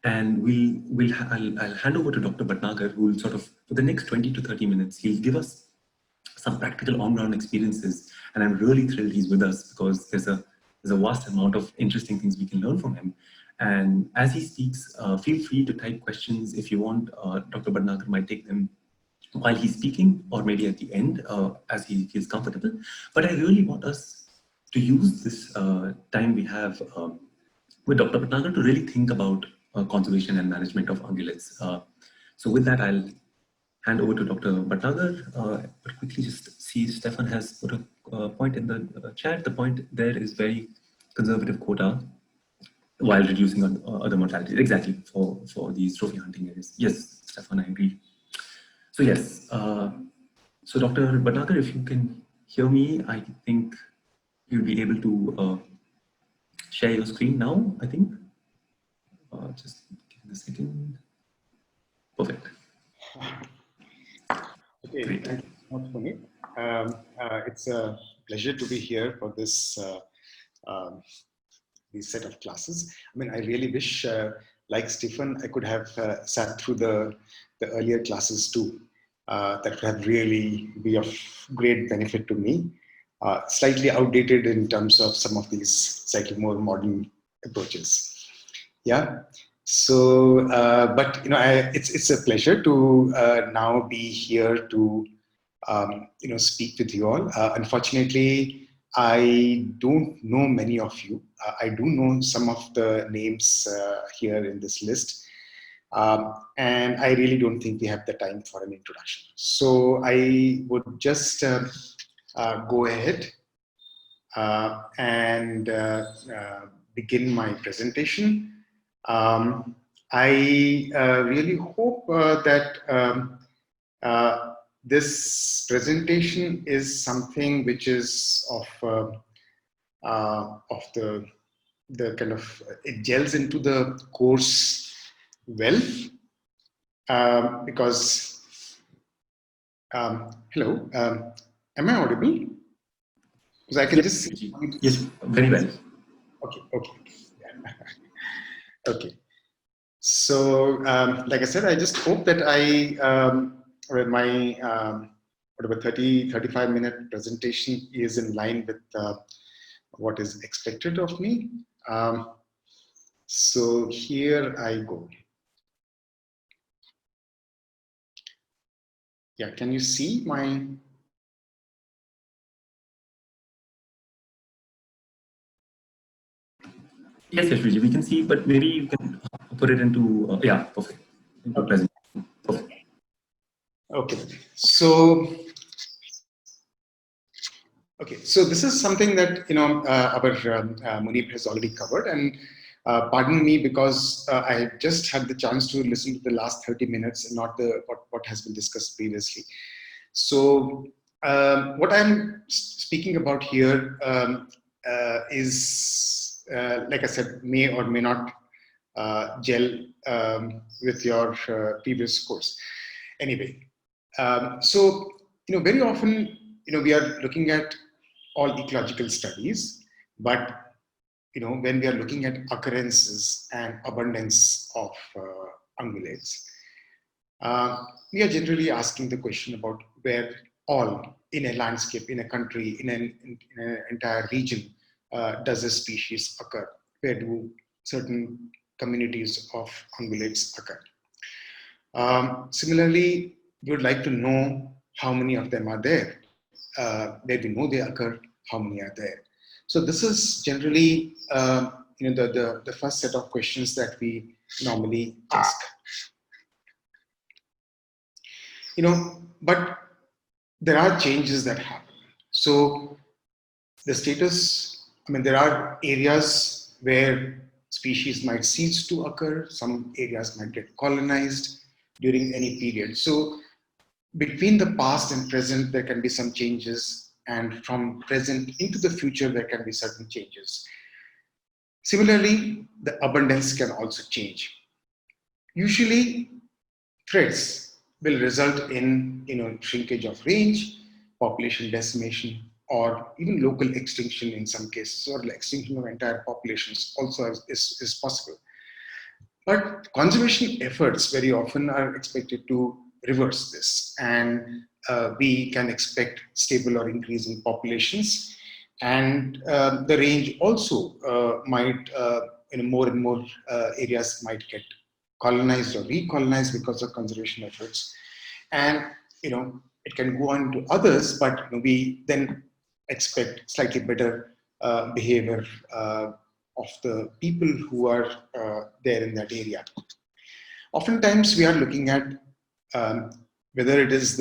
And I'll hand over to Dr. Bhatnagar, who will sort of, for the next 20 to 30 minutes, he'll give us some practical on-ground experiences. And I'm really thrilled he's with us because there's a vast amount of interesting things we can learn from him. And as he speaks, feel free to type questions if you want. Dr. Bhatnagar might take them while he's speaking, or maybe at the end as he feels comfortable. But I really want us to use this time we have with Dr. Bhatnagar to really think about conservation and management of ungulates. So with that, I'll hand over to Dr. Bhatnagar. But quickly just see Stefan has put a point in the chat. The point there is very conservative quota while reducing other mortalities. Exactly, for these trophy hunting areas. Yes, Stefan, I agree. So yes, so Dr. Bhatnagar, if you can hear me, I think you'll be able to share your screen now, I think. Just give me a second. Perfect. Okay, Great. thank you so much, Puneet. It's a pleasure to be here for this set of classes. I mean, I really wish, like Stephen, I could have sat through the earlier classes too. That would have really be of great benefit to me. Slightly outdated in terms of some of these slightly more modern approaches. Yeah. So, but it's a pleasure to now be here to speak with you all. Unfortunately, I don't know many of you. I do know some of the names here in this list. And I really don't think we have the time for an introduction. So I would just go ahead and begin my presentation. I really hope that this presentation is something which is of the kind of, it gels into the course well, because hello, am I audible? Because I can Yes, just see. Yes, very well. Okay. Okay. So, like I said, I just hope that with my whatever 35 minute presentation is in line with what is expected of me. So here I go. Yeah, can you see my? Yes, we can see, but maybe you can put it into, yeah, perfect. Into presentation. Perfect. Okay, so this is something that our Munib has already covered, and pardon me because I just had the chance to listen to the last 30 minutes and not what has been discussed previously. So what I'm speaking about here is, like I said, may or may not gel with your previous course. Anyway, so very often we are looking at all ecological studies, but when we are looking at occurrences and abundance of ungulates, we are generally asking the question about where all in a landscape, in a country, in an entire region does a species occur? Where do certain communities of ungulates occur? Similarly, we would like to know how many of them are there. Where we know they occur, how many are there? So this is generally the first set of questions that we normally ask. But there are changes that happen. So the status, there are areas where species might cease to occur. Some areas might get colonized during any period. So between the past and present, there can be some changes, and from present into the future, there can be certain changes. Similarly, the abundance can also change. Usually, threats will result in shrinkage of range, population decimation, or even local extinction in some cases, or extinction of entire populations also is possible. But conservation efforts very often are expected to reverse this, and we can expect stable or increasing populations. And the range also might, more and more areas might get colonized or recolonized because of conservation efforts. And it can go on to others, but we then expect slightly better behavior of the people who are there in that area. Oftentimes, we are looking at whether it is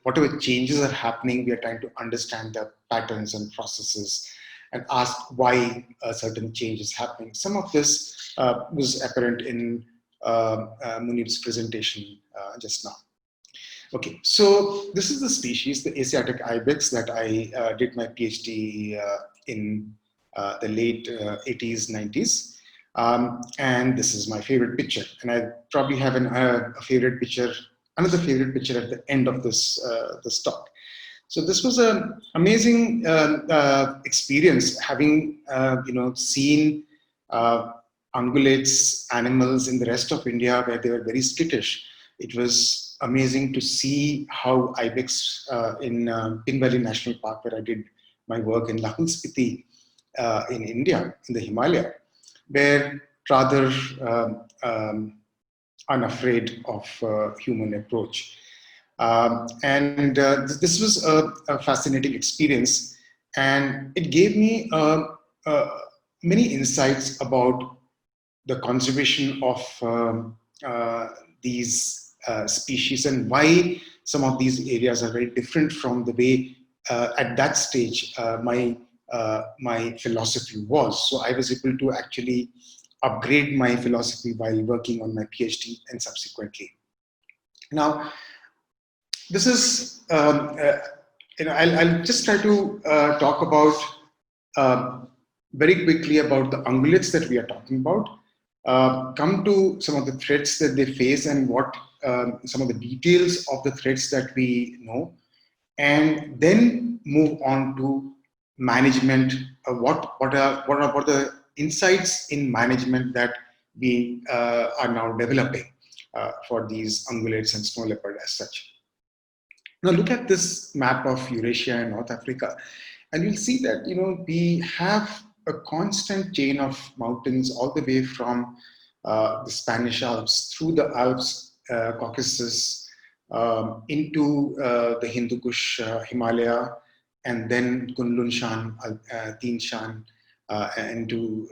whatever changes are happening, we are trying to understand the patterns and processes and ask why a certain change is happening. Some of this was apparent in Munir's presentation just now. Okay, so this is the species, the Asiatic Ibex, that I did my PhD in the late 80s, 90s. And this is my favorite picture. And I probably have another favorite picture at the end of this talk. So this was an amazing experience, having seen ungulates, animals in the rest of India where they were very skittish. It was amazing to see how ibex in Tien Valley National Park, where I did my work in Lahul Spiti in India, in the Himalaya, were rather unafraid of human approach. And this was a fascinating experience, and it gave me many insights about the conservation of these species and why some of these areas are very different from the way at that stage my philosophy was. So I was able to actually upgrade my philosophy while working on my PhD and subsequently. Now, this is, I'll just try to talk about very quickly about the ungulates that we are talking about, come to some of the threats that they face and what some of the details of the threats that we know, and then move on to management. What are the insights in management that we are now developing for these ungulates and snow leopard as such. Now look at this map of Eurasia and North Africa, and you'll see that we have a constant chain of mountains all the way from the Spanish Alps through the Alps, Caucasus, into the Hindu Kush Himalaya, and then Kunlun Shan, Tien Shan, into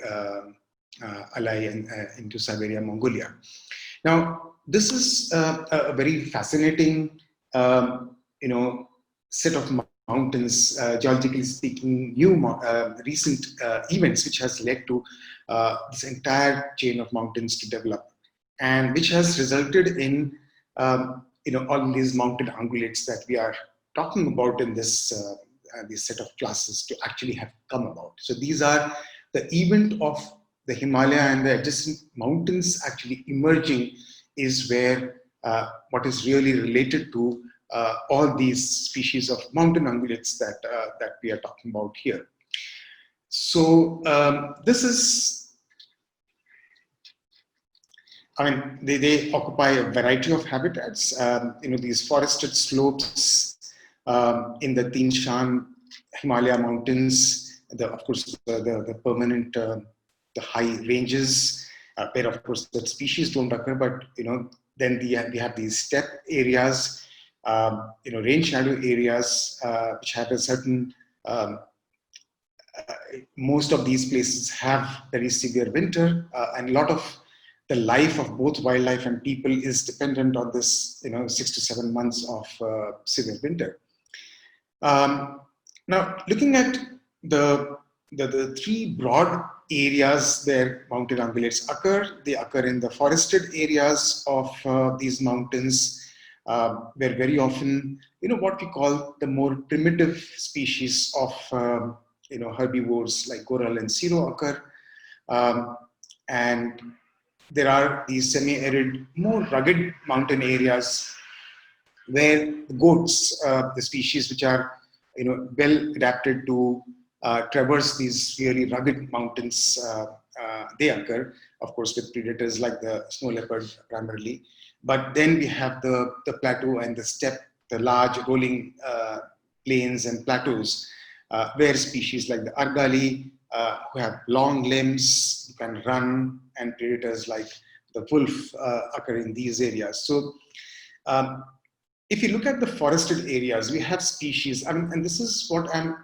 Alai and into Siberia, Mongolia. Now, this is a very fascinating, set of mountains, geologically speaking, new recent events, which has led to this entire chain of mountains to develop, and which has resulted in all these mountain ungulates that we are talking about in this set of classes to actually have come about. So these are the event of the Himalaya and the adjacent mountains actually emerging is where what is really related to all these species of mountain ungulates that we are talking about here. So this is, they occupy a variety of habitats. These forested slopes in the Tien Shan Himalaya mountains, of course the permanent, the high ranges, where of course that species don't occur, but then we have these steppe areas, rain shadow areas, which have a certain, most of these places have very severe winter, and a lot of the life of both wildlife and people is dependent on this, 6 to 7 months of severe winter. Now, looking at the three broad areas where mountain ungulates occur, they occur in the forested areas of these mountains, where very often, what we call the more primitive species of, herbivores like goral and siro occur. And there are these semi-arid, more rugged mountain areas where the goats, the species which are well adapted to traverse these really rugged mountains. They occur, of course, with predators like the snow leopard primarily. But then we have the plateau and the steppe, the large rolling plains and plateaus, where species like the argali, who have long limbs, can run, and predators like the wolf occur in these areas. So um, if you look at the forested areas, we have species, and this is what I'm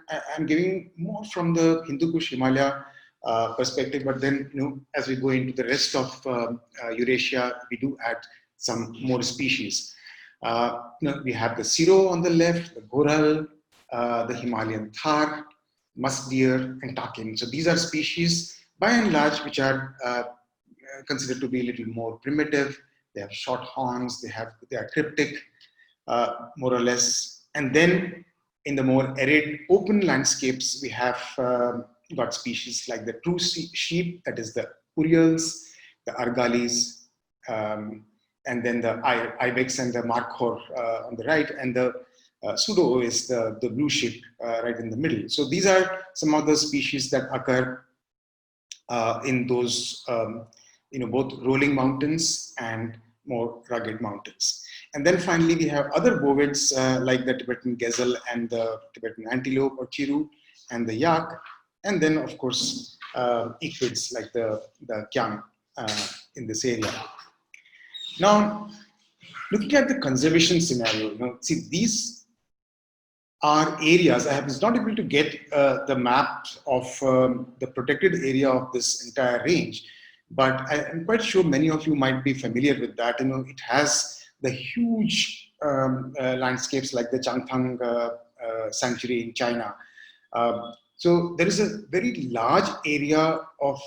giving more from the Hindu Kush Himalaya perspective, but then, as we go into the rest of Eurasia, we do add some more species. We have the siro on the left, the goral, the Himalayan thar, musk deer, and takin. So these are species, by and large, which are considered to be a little more primitive. They have short horns, they are cryptic, more or less. And then in the more arid open landscapes, we have got species like the true sheep, that is the urials, the argalis, and then the ibex and the markhor on the right, and the pseudo is the blue sheep right in the middle. So these are some of the species that occur in those both rolling mountains and more rugged mountains. And then finally, we have other bovids like the Tibetan gazelle and the Tibetan antelope or chiru and the yak. And then, of course, equids like the kyang in this area. Now, looking at the conservation scenario, see, these are areas. I was not able to get the map of the protected area of this entire range, but I'm quite sure many of you might be familiar with that. It has the huge landscapes like the Changthang sanctuary in China. So there is a very large area of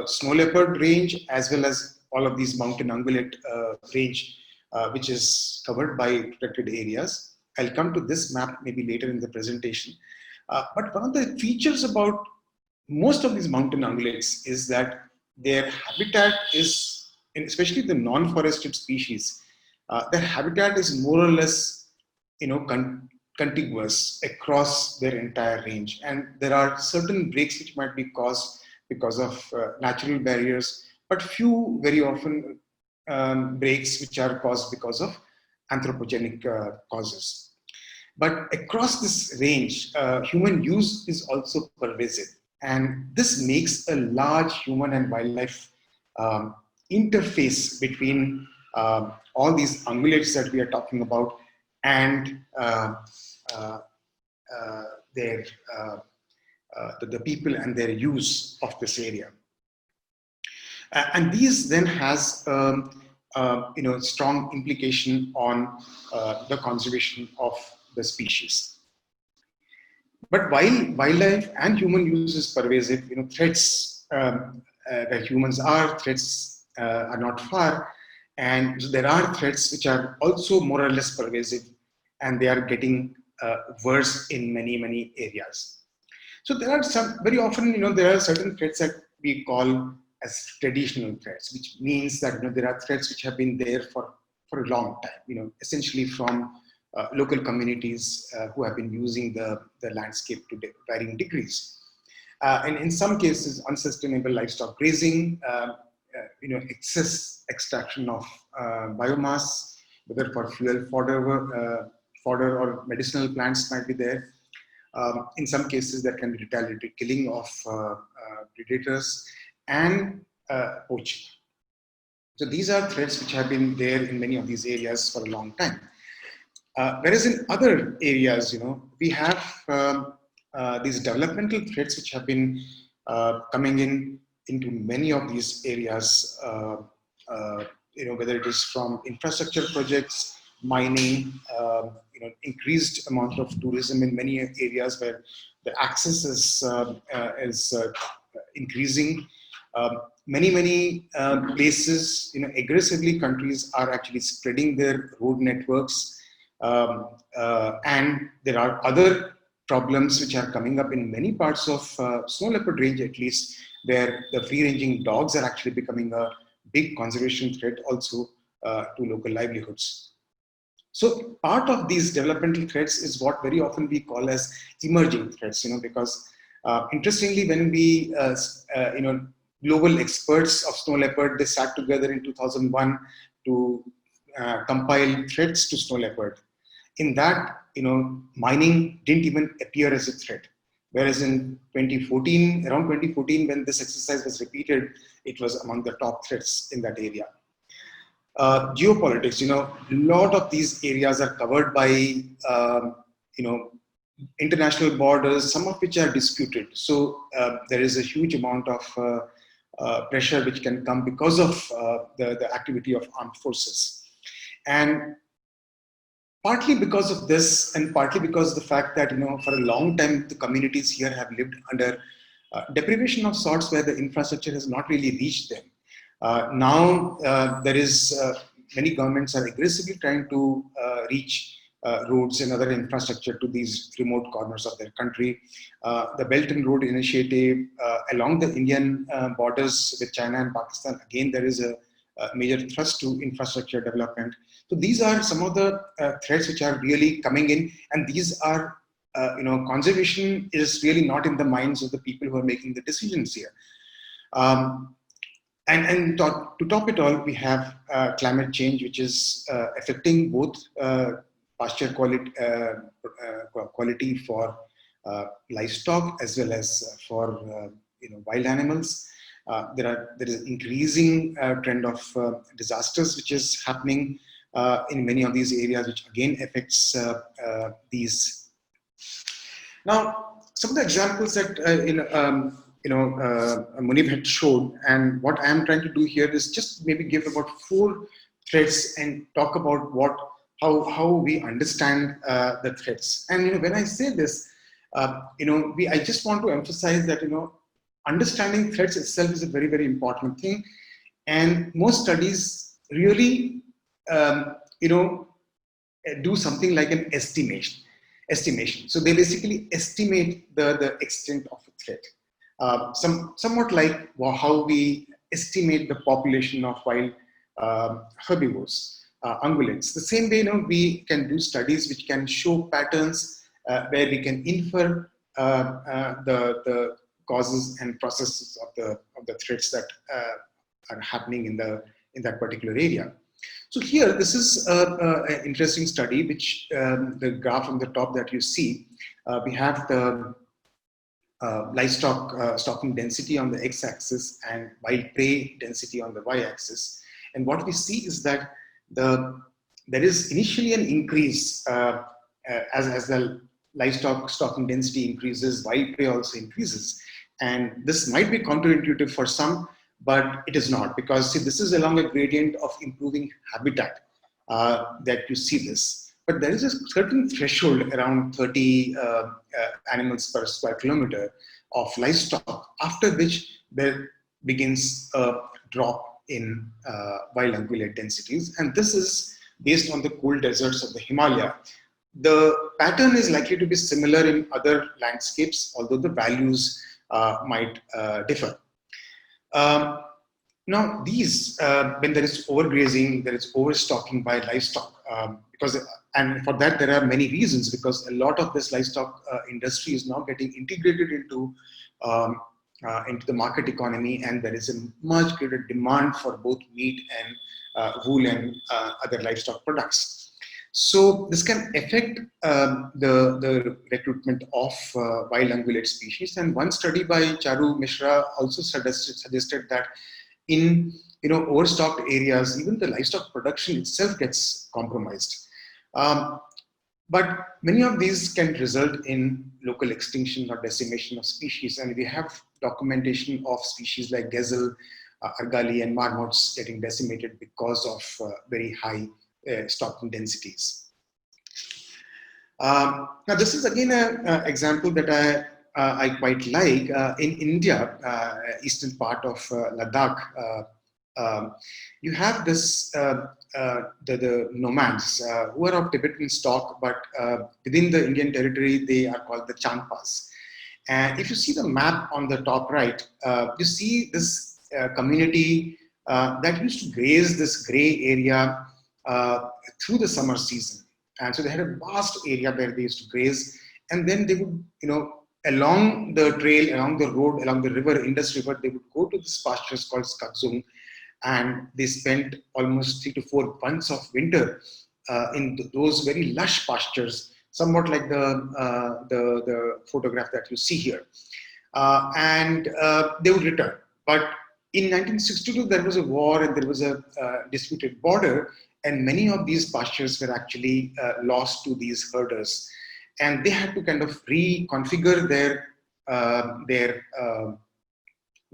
snow leopard range, as well as all of these mountain ungulate range, which is covered by protected areas. I'll come to this map maybe later in the presentation. But one of the features about most of these mountain ungulates is that their habitat is, and especially the non-forested species, their habitat is more or less, contiguous across their entire range. And there are certain breaks which might be caused because of natural barriers, but few very often breaks which are caused because of anthropogenic causes. But across this range, human use is also pervasive. And this makes a large human and wildlife interface between all these ungulates that we are talking about and the people and their use of this area. And these then has strong implication on the conservation of the species. But while wildlife and human use is pervasive, threats where humans are, threats are not far. And so there are threats which are also more or less pervasive, and they are getting worse in many, many areas. So there are some, very often, there are certain threats that we call as traditional threats, which means that there are threats which have been there for a long time, essentially from local communities who have been using the landscape to varying degrees. And in some cases, unsustainable livestock grazing, excess extraction of biomass, whether for fuel, fodder or medicinal plants might be there. In some cases, there can be retaliatory killing of predators and poaching. So these are threats which have been there in many of these areas for a long time. Whereas in other areas, we have these developmental threats which have been coming into many of these areas, whether it is from infrastructure projects, mining, increased amount of tourism in many areas where the access is increasing. Many places, aggressively countries are actually spreading their road networks. And there are other problems which are coming up in many parts of snow leopard range, at least, where the free-ranging dogs are actually becoming a big conservation threat also to local livelihoods. So part of these developmental threats is what very often we call as emerging threats, because Interestingly, when we, global experts of snow leopard, they sat together in 2001 to compile threats to snow leopard. In that, mining didn't even appear as a threat. Whereas in 2014, around 2014, when this exercise was repeated, it was among the top threats in that area. Geopolitics, a lot of these areas are covered by, international borders, some of which are disputed. So there is a huge amount of pressure which can come because of the activity of armed forces. And partly because of this, and partly because of the fact that, for a long time, the communities here have lived under deprivation of sorts where the infrastructure has not really reached them. Now there is, many governments are aggressively trying to reach roads and other infrastructure to these remote corners of their country. The Belt and Road Initiative along the Indian borders with China and Pakistan, again, there is a major thrust to infrastructure development. So these are some of the threats which are really coming in, and these are, conservation is really not in the minds of the people who are making the decisions here. And to top it all, we have climate change, which is affecting both pasture quality for livestock as well as for wild animals. There is increasing trend of disasters which is happening in many of these areas, which again affects these. Now, some of the examples that Munib had showed, and what I am trying to do here is just maybe give about 4 threats and talk about how we understand the threats. And when I say this, I just want to emphasize that understanding threats itself is a very, very important thing, and most studies really do something like an estimation. So they basically estimate the extent of a threat. Somewhat like how we estimate the population of wild herbivores, ungulates. The same way, we can do studies which can show patterns where we can infer the causes and processes of the threats that are happening in that particular area. So here, this is an interesting study, which the graph on the top that you see, we have the livestock stocking density on the x-axis and wild prey density on the y-axis. And what we see is that there is initially an increase as the livestock stocking density increases, wild prey also increases. And this might be counterintuitive for some, but it is not, because see, this is along a gradient of improving habitat that you see this. But there is a certain threshold around 30 animals per square kilometer of livestock, after which there begins a drop in wild ungulate densities. And this is based on the cool deserts of the Himalaya. The pattern is likely to be similar in other landscapes, although the values might differ. Now, these, when there is overgrazing, there is overstocking by livestock, and for that there are many reasons, because a lot of this livestock industry is now getting integrated into the market economy, and there is a much greater demand for both meat and wool and other livestock products. So this can affect the recruitment of wild ungulate species. And one study by Charu Mishra also suggested that in overstocked areas, even the livestock production itself gets compromised. But many of these can result in local extinction or decimation of species. And we have documentation of species like gazelle, argali, and marmots getting decimated because of very high stocking densities. Now, this is again an example that I quite like. In India, eastern part of Ladakh, you have this the nomads who are of Tibetan stock, but within the Indian territory, they are called the Changpas. And if you see the map on the top right, you see this community that used to graze this gray area through the summer season. And so they had a vast area where they used to graze, and then they would, along the trail, along the road, along the river, Indus River, they would go to this pastures called Skagzung, and they spent almost 3 to 4 months of winter in those very lush pastures, somewhat like the photograph that you see here. And they would return. But in 1962, there was a war and there was a disputed border, and many of these pastures were actually lost to these herders, and they had to kind of reconfigure their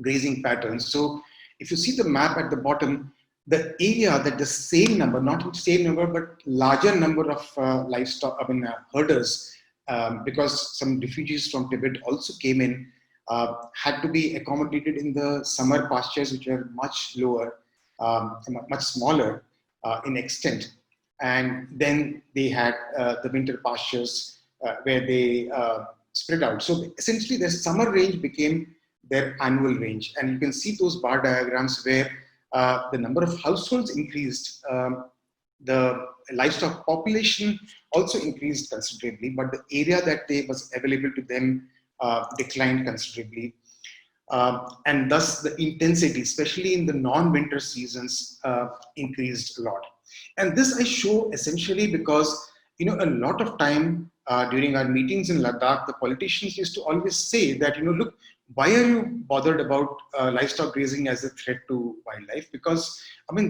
grazing patterns. So if you see the map at the bottom, the area that the same number, not the same number, but larger number of livestock, herders, because some refugees from Tibet also came in, had to be accommodated in the summer pastures, which were much lower, much smaller in extent. And then they had the winter pastures where they spread out. So essentially, their summer range became their annual range. And you can see those bar diagrams where the number of households increased, the livestock population also increased considerably, but the area that was available to them declined considerably. And thus the intensity, especially in the non-winter seasons, increased a lot. And this I show essentially because, a lot of time during our meetings in Ladakh, the politicians used to always say that, look, why are you bothered about livestock grazing as a threat to wildlife? Because,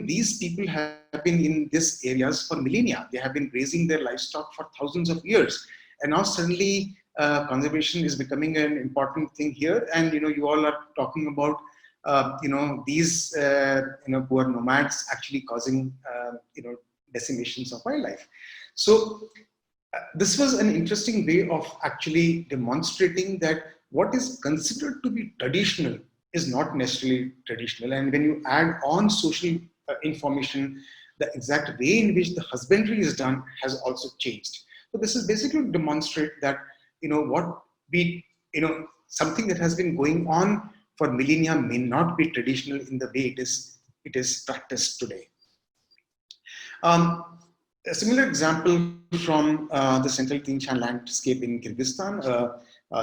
these people have been in these areas for millennia. They have been grazing their livestock for thousands of years. And now suddenly conservation is becoming an important thing here. And, you all are talking about, these, poor nomads actually causing, decimations of wildlife. So this was an interesting way of actually demonstrating that what is considered to be traditional is not necessarily traditional. And when you add on social information, the exact way in which the husbandry is done has also changed. So this is basically to demonstrate that, something that has been going on for millennia may not be traditional in the way it is practiced today. A similar example from the central Tien Shan landscape in Kyrgyzstan.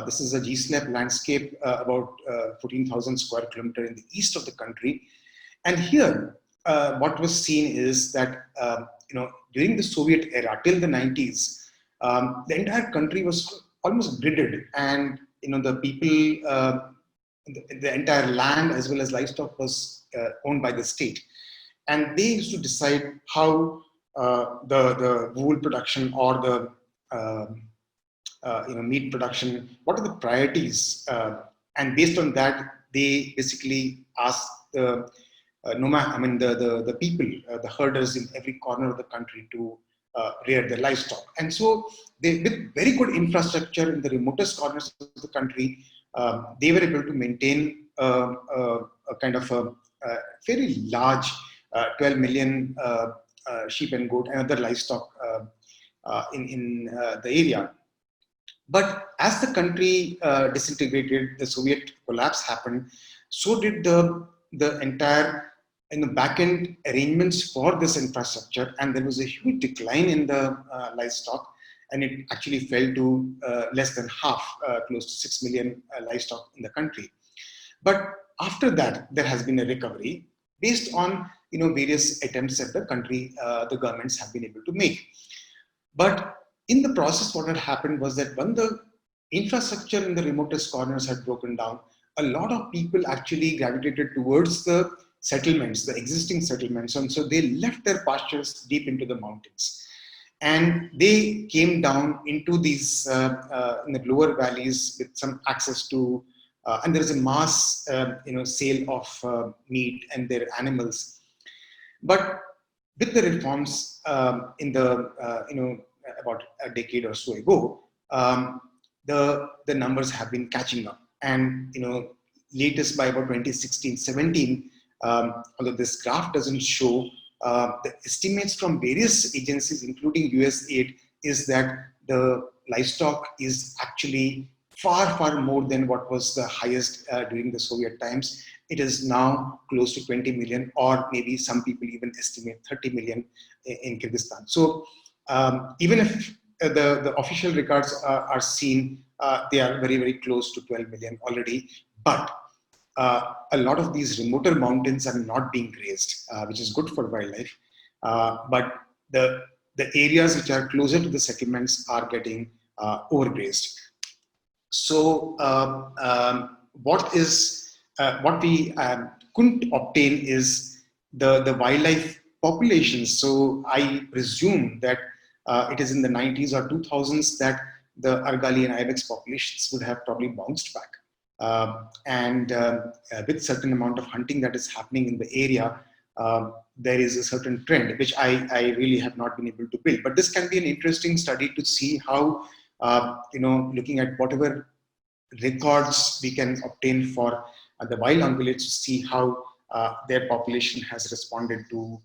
This is a GSLE landscape about 14,000 square kilometer in the east of the country. And here, what was seen is that, during the Soviet era, till the 90s, the entire country was almost gridded, and, the people, the entire land as well as livestock was owned by the state. And they used to decide how the wool production or the meat production, what are the priorities, and based on that, they basically asked the the people, the herders in every corner of the country to rear their livestock. And so, they, with very good infrastructure in the remotest corners of the country, they were able to maintain a kind of a very large 12 million sheep and goat and other livestock in the area. But as the country disintegrated, the Soviet collapse happened, so did the entire back-end arrangements for this infrastructure, and there was a huge decline in the livestock, and it actually fell to less than half, close to 6 million livestock in the country. But after that, there has been a recovery based on various attempts that the country, the governments have been able to make. But in the process, what had happened was that when the infrastructure in the remotest corners had broken down, a lot of people actually gravitated towards the settlements, the existing settlements, and so they left their pastures deep into the mountains, and they came down into these in the lower valleys with some access to, and there is a mass sale of meat and their animals. But with the reforms in the about a decade or so ago, the numbers have been catching up, and latest by about 2016-17, although this graph doesn't show, the estimates from various agencies, including USAID, is that the livestock is actually far more than what was the highest during the Soviet times. It is now close to 20 million, or maybe some people even estimate 30 million in Kyrgyzstan. So even if the official records are seen, they are very, very close to 12 million already. But a lot of these remoter mountains are not being grazed, which is good for wildlife. But the areas which are closer to the settlements are getting overgrazed. So what we couldn't obtain is the wildlife populations. So I presume that it is in the 90s or 2000s that the Argali and Ibex populations would have probably bounced back. With certain amount of hunting that is happening in the area, there is a certain trend which I really have not been able to build. But this can be an interesting study to see how, looking at whatever records we can obtain for the wild ungulates, to see how their population has responded to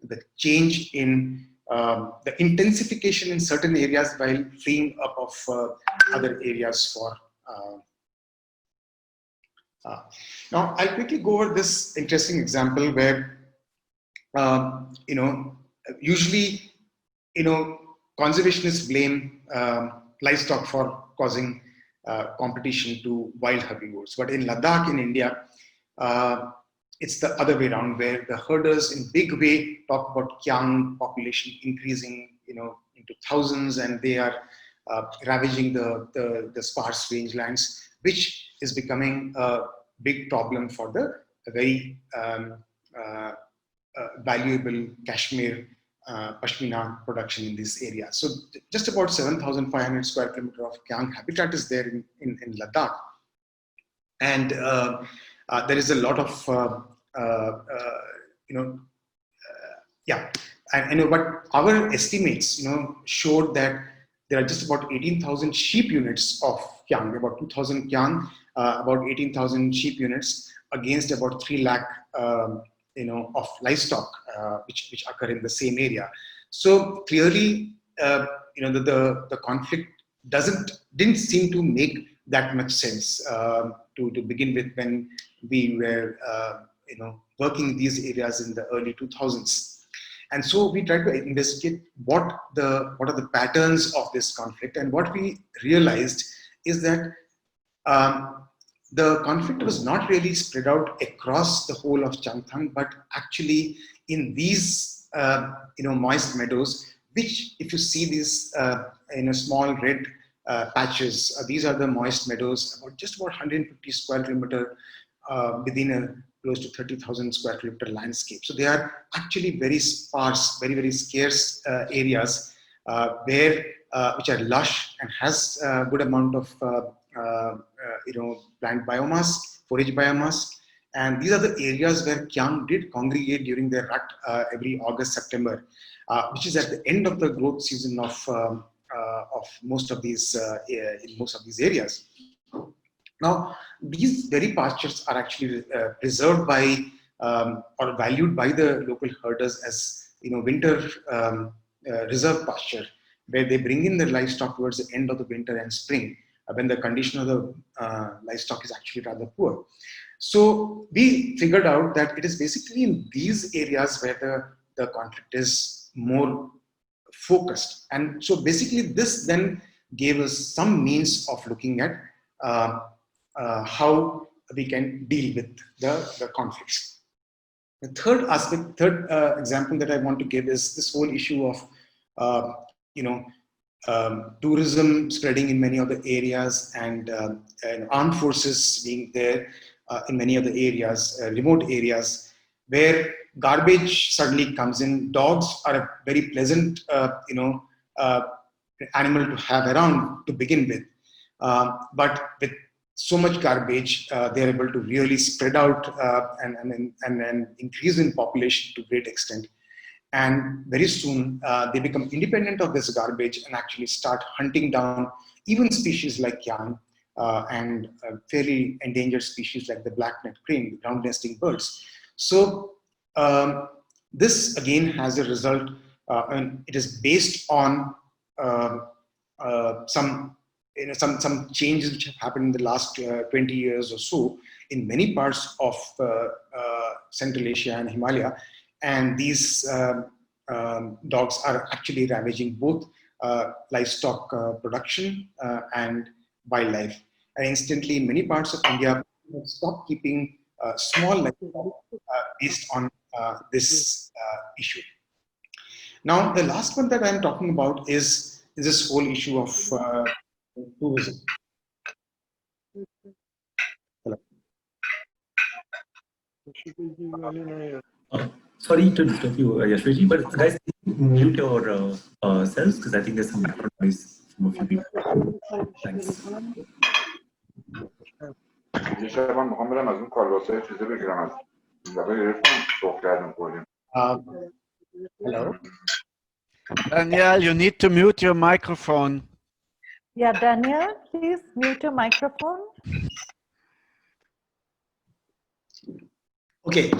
the change in the intensification in certain areas while freeing up of other areas for. Now, I'll quickly go over this interesting example where, usually, conservationists blame livestock for causing competition to wild herbivores. But in Ladakh, in India, it's the other way around, where the herders in big way talk about Kyang population increasing, into thousands, and they are ravaging the sparse rangelands, which is becoming a big problem for the very valuable Kashmir Pashmina production in this area. So just about 7,500 square kilometer of Kyang habitat is there in Ladakh. And there is a lot of, but our estimates, showed that there are just about 18,000 sheep units of Kyang, about 2,000 Kyang, about 18,000 sheep units against about 3 lakh, of livestock, which occur in the same area. So clearly, the conflict didn't seem to make that much sense to begin with when we were, working in these areas in the early 2000s. And so we tried to investigate what are the patterns of this conflict. And what we realized is that the conflict was not really spread out across the whole of Changthang, but actually in these, moist meadows, which, if you see these, small red patches, these are the moist meadows, just about 150 square kilometer within a close to 30,000 square kilometer landscape. So they are actually very sparse, very, very scarce areas which are lush and has a good amount of plant biomass, forage biomass. And these are the areas where Kyang did congregate during their rut every August, September, which is at the end of the growth season of most of these in most of these areas. Now, these very pastures are actually preserved by or valued by the local herders as winter reserve pasture, where they bring in their livestock towards the end of the winter and spring, when the condition of the livestock is actually rather poor. So we figured out that it is basically in these areas where the conflict is more focused. And so basically this then gave us some means of looking at how we can deal with the conflicts. The third example that I want to give is this whole issue of tourism spreading in many of the areas, and armed forces being there in many of the areas, remote areas, where garbage suddenly comes in. Dogs are a very pleasant, animal to have around to begin with, but with so much garbage, they're able to really spread out and increase in population to great extent. And very soon, they become independent of this garbage and actually start hunting down even species like Kyang and fairly endangered species like the black-necked crane, ground nesting birds. So this again has a result, and it is based on some changes which have happened in the last 20 years or so in many parts of Central Asia and Himalaya. And these dogs are actually ravaging both livestock production and wildlife. And instantly, in many parts of India, have stopped keeping small livestock based on this issue. Now, the last one that I'm talking about is this whole issue of tourism. Hello. Sorry to disturb you, Yashveer, but guys, mute your selves because I think there's some background noise from a few people. Thanks. Hello. Daniel, you need to mute your microphone. Yeah, Daniel, please mute your microphone. Okay,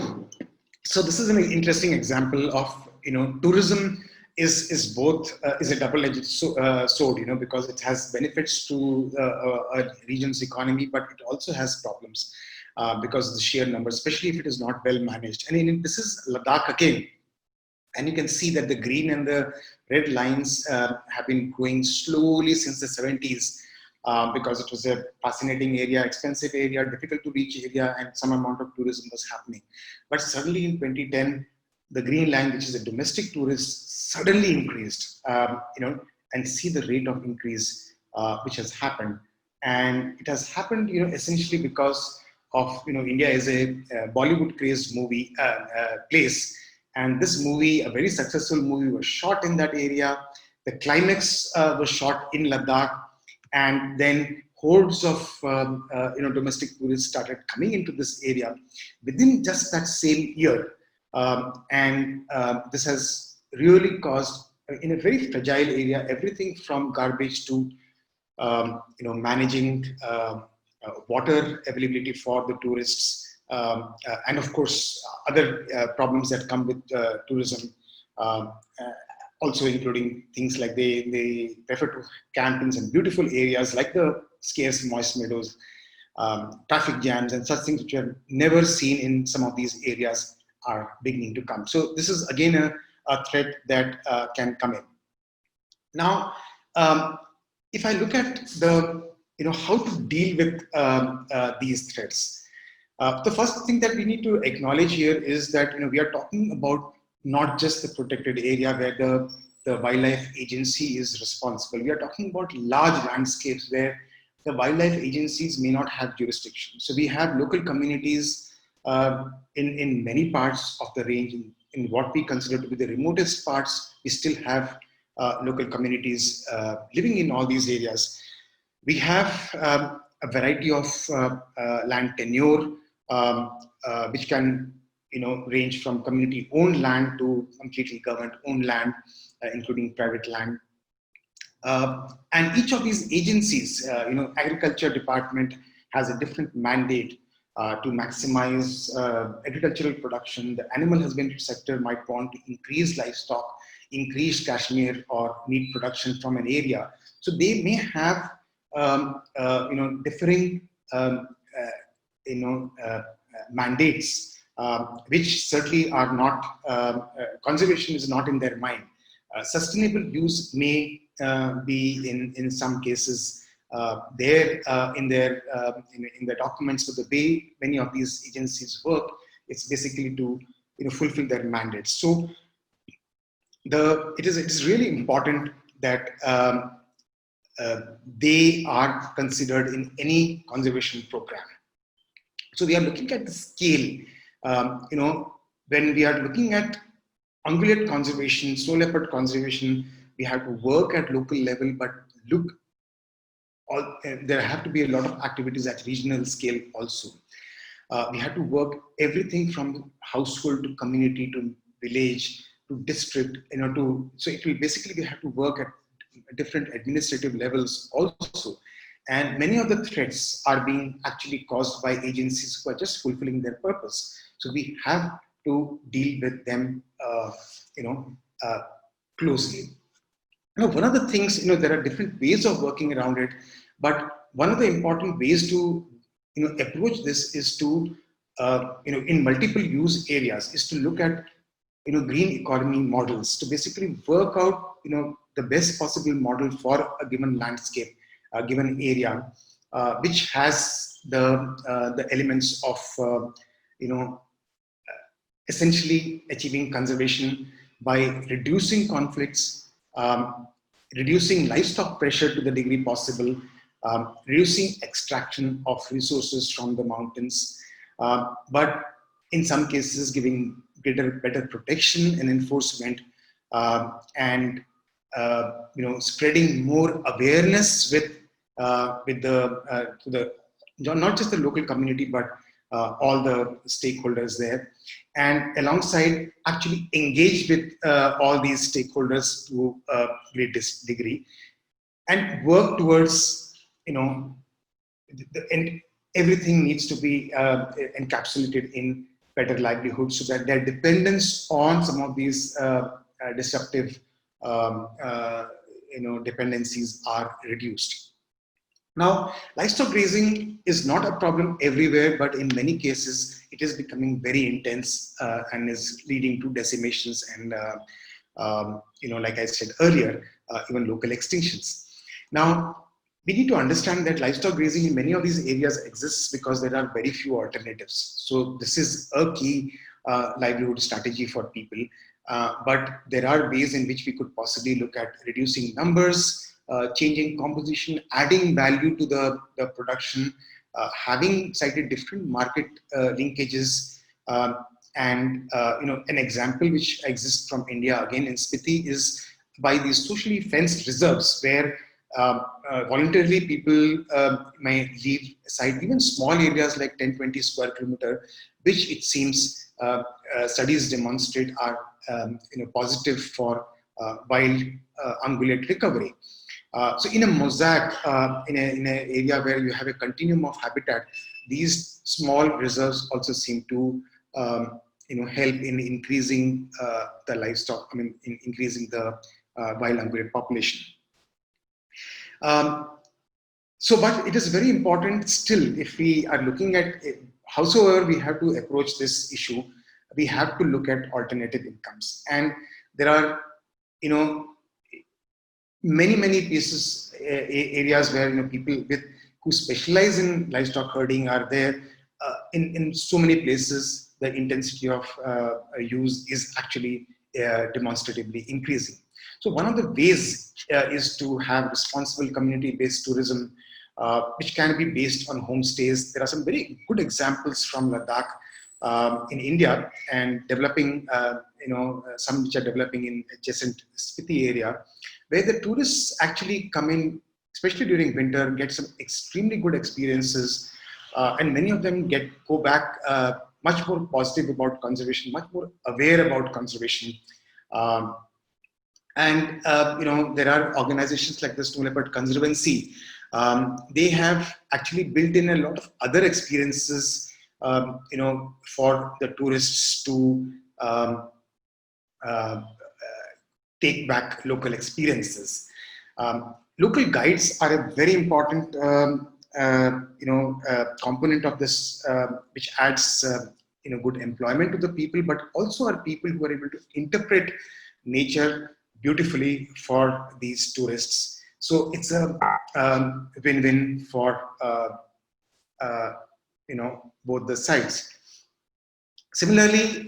so this is an interesting example of, tourism is both is a double-edged sword, because it has benefits to a region's economy, but it also has problems because of the sheer numbers, especially if it is not well managed. And this is Ladakh again, and you can see that the green and the red lines have been growing slowly since the 70s. Because it was a fascinating area, expensive area, difficult to reach area, and some amount of tourism was happening. But suddenly in 2010, the green line, which is a domestic tourist, suddenly increased, and see the rate of increase which has happened. And it has happened, essentially because of, India is a Bollywood crazed movie place. And this movie, a very successful movie, was shot in that area. The climax was shot in Ladakh. And then hordes of domestic tourists started coming into this area within just that same year, and this has really caused, in a very fragile area, everything from garbage to managing water availability for the tourists, and of course other problems that come with tourism. Also including things like they prefer to camp in some beautiful areas like the scarce moist meadows, traffic jams and such things which you have never seen in some of these areas are beginning to come. So this is again a threat that can come in. Now, if I look at the, how to deal with these threats, the first thing that we need to acknowledge here is that, we are talking about not just the protected area where the wildlife agency is responsible. We are talking about large landscapes where the wildlife agencies may not have jurisdiction. So we have local communities in many parts of the range. In what we consider to be the remotest parts, we still have local communities living in all these areas. We have a variety of land tenure, which can range from community-owned land to completely government-owned land, including private land. And each of these agencies, agriculture department has a different mandate to maximize agricultural production. The animal husbandry sector might want to increase livestock, increase cashmere or meat production from an area. So they may have, differing, mandates. Which certainly are not, conservation is not in their mind. Sustainable use may be in some cases there in the documents, but the way many of these agencies work, it's basically to fulfill their mandates. So it is really important that they are considered in any conservation program. So we are looking at the scale. When we are looking at ungulate conservation, snow leopard conservation, we have to work at local level, but there have to be a lot of activities at regional scale also. We have to work everything from household to community to village to district, so it will basically, we have to work at different administrative levels also. And many of the threats are being actually caused by agencies who are just fulfilling their purpose. So we have to deal with them, closely. One of the things, there are different ways of working around it, but one of the important ways to, approach this is to, in multiple use areas, is to look at, green economy models to basically work out the best possible model for a given landscape, a given area, which has the elements of essentially achieving conservation by reducing conflicts, reducing livestock pressure to the degree possible, reducing extraction of resources from the mountains, but in some cases giving better protection and enforcement, and spreading more awareness with the to the not just the local community but all the stakeholders there, and alongside actually engage with all these stakeholders to a great degree, and work towards, and everything needs to be encapsulated in better livelihood, so that their dependence on some of these disruptive dependencies are reduced. Now, livestock grazing is not a problem everywhere, but in many cases, it is becoming very intense and is leading to decimations and, like I said earlier, even local extinctions. Now, we need to understand that livestock grazing in many of these areas exists because there are very few alternatives. So this is a key livelihood strategy for people. But there are ways in which we could possibly look at reducing numbers, changing composition, adding value to the production, having slightly different market linkages, and an example which exists from India again in Spiti is by these socially fenced reserves where voluntarily people may leave aside even small areas like 10-20 square kilometer, which it seems studies demonstrate are positive for wild ungulate recovery. So in a mosaic, in an area where you have a continuum of habitat, these small reserves also seem to help in increasing the livestock, in increasing the wild ungulate population. But it is very important still, if we are looking at it, howsoever we have to approach this issue, we have to look at alternative incomes. And there are, many pieces, areas where, people who specialize in livestock herding are there. In so many places, the intensity of use is actually demonstratively increasing. So one of the ways is to have responsible community-based tourism, which can be based on homestays. There are some very good examples from Ladakh in India, and developing, some which are developing in adjacent Spiti area, where the tourists actually come in, especially during winter, get some extremely good experiences, and many of them go back much more positive about conservation, much more aware about conservation. And there are organizations like the Snow Leopard Conservancy. They have actually built in a lot of other experiences, for the tourists to take back local experiences. Local guides are a very important component of this, which adds good employment to the people, but also are people who are able to interpret nature beautifully for these tourists. So it's a win-win for both the sides. Similarly,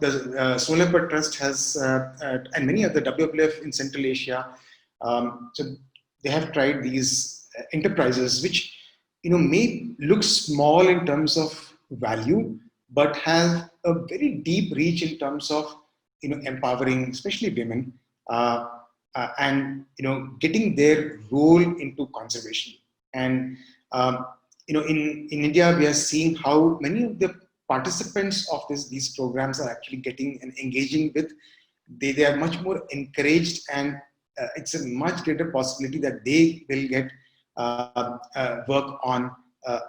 the Snow Leopard Trust has, and many other WWF in Central Asia, so they have tried these enterprises, which may look small in terms of value, but have a very deep reach in terms of empowering, especially women, and getting their role into conservation. And in India, we are seeing how many of the participants of these programs are actually getting and engaging with. They are much more encouraged, and it's a much greater possibility that they will get work on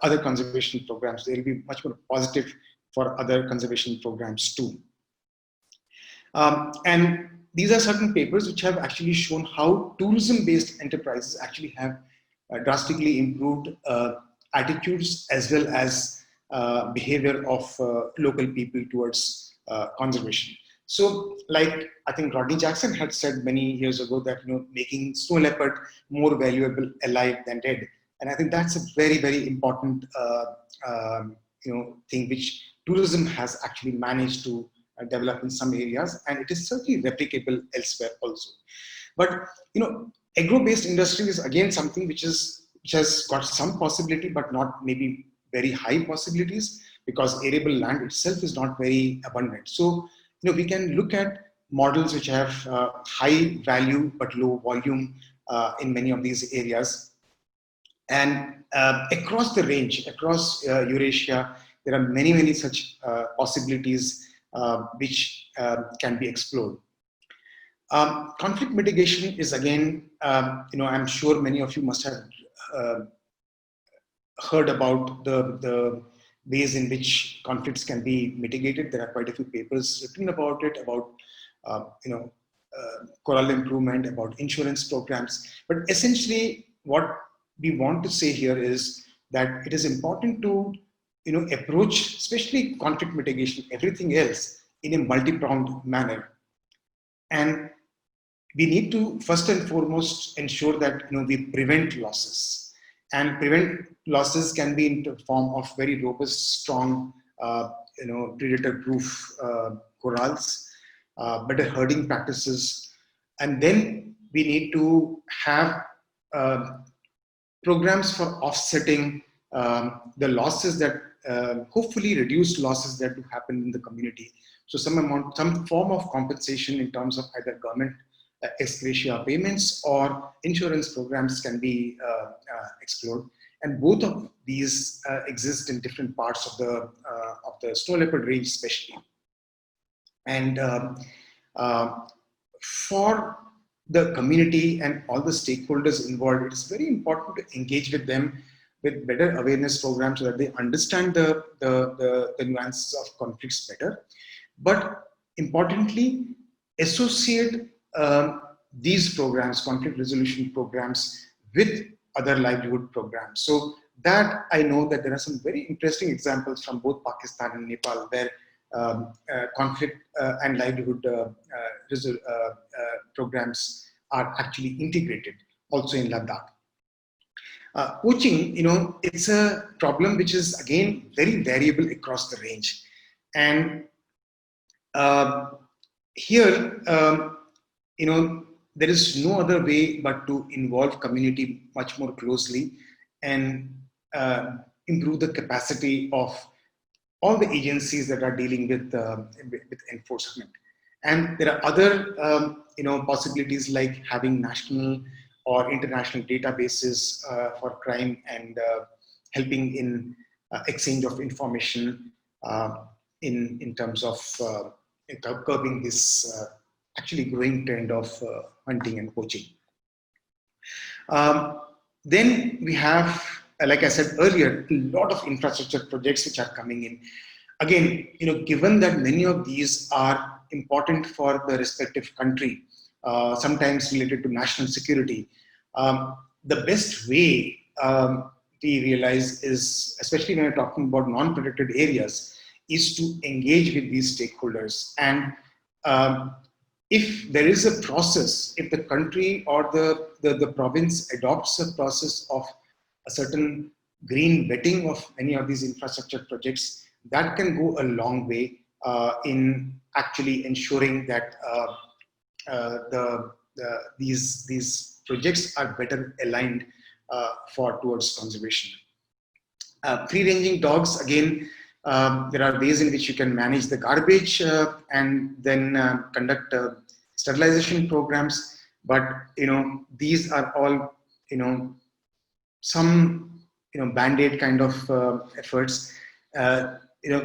other conservation programs. They will be much more positive for other conservation programs too. And these are certain papers which have actually shown how tourism-based enterprises actually have drastically improved attitudes as well as behavior of local people towards conservation. So, like I think Rodney Jackson had said many years ago that making snow leopard more valuable alive than dead, and I think that's a very, very important thing which tourism has actually managed to develop in some areas, and it is certainly replicable elsewhere also. But agro-based industry is again something which has got some possibility, but not maybe very high possibilities, because arable land itself is not very abundant. So we can look at models which have high value but low volume in many of these areas. And across the range, across Eurasia, there are many, many such possibilities which can be explored. Conflict mitigation is again, I'm sure many of you must have heard about the ways in which conflicts can be mitigated. There are quite a few papers written about it, about coral improvement, about insurance programs. But essentially, what we want to say here is that it is important to approach, especially conflict mitigation, everything else in a multi-pronged manner. And we need to first and foremost ensure that we prevent losses, and prevent losses can be in the form of very robust, strong, predator-proof corrals, better herding practices, and then we need to have programs for offsetting the losses that hopefully reduce losses that do happen in the community. So some form of compensation in terms of either government ex gratia payments or insurance programs can be explored, and both of these exist in different parts of the snow leopard range, especially. And for the community and all the stakeholders involved, it is very important to engage with them with better awareness programs so that they understand the nuances of conflicts better. But importantly, associate these programs, conflict resolution programs, with other livelihood programs. So that I know that there are some very interesting examples from both Pakistan and Nepal where conflict and livelihood programs are actually integrated, also in Ladakh. Poaching, it's a problem which is again very variable across the range, and here, there is no other way but to involve community much more closely and improve the capacity of all the agencies that are dealing with enforcement. And there are other, possibilities like having national or international databases for crime and helping in exchange of information in terms of curbing this actually growing trend of hunting and poaching. Then we have, like I said earlier, a lot of infrastructure projects which are coming in. Again, given that many of these are important for the respective country, sometimes related to national security, the best way we realize is, especially when we're talking about non-protected areas, is to engage with these stakeholders. And if there is a process, if the country or the province adopts a process of a certain green vetting of many of these infrastructure projects, that can go a long way in actually ensuring that these projects are better aligned towards conservation. Free-ranging dogs, again, there are ways in which you can manage the garbage and then conduct sterilization programs. But these are all some band-aid kind of efforts.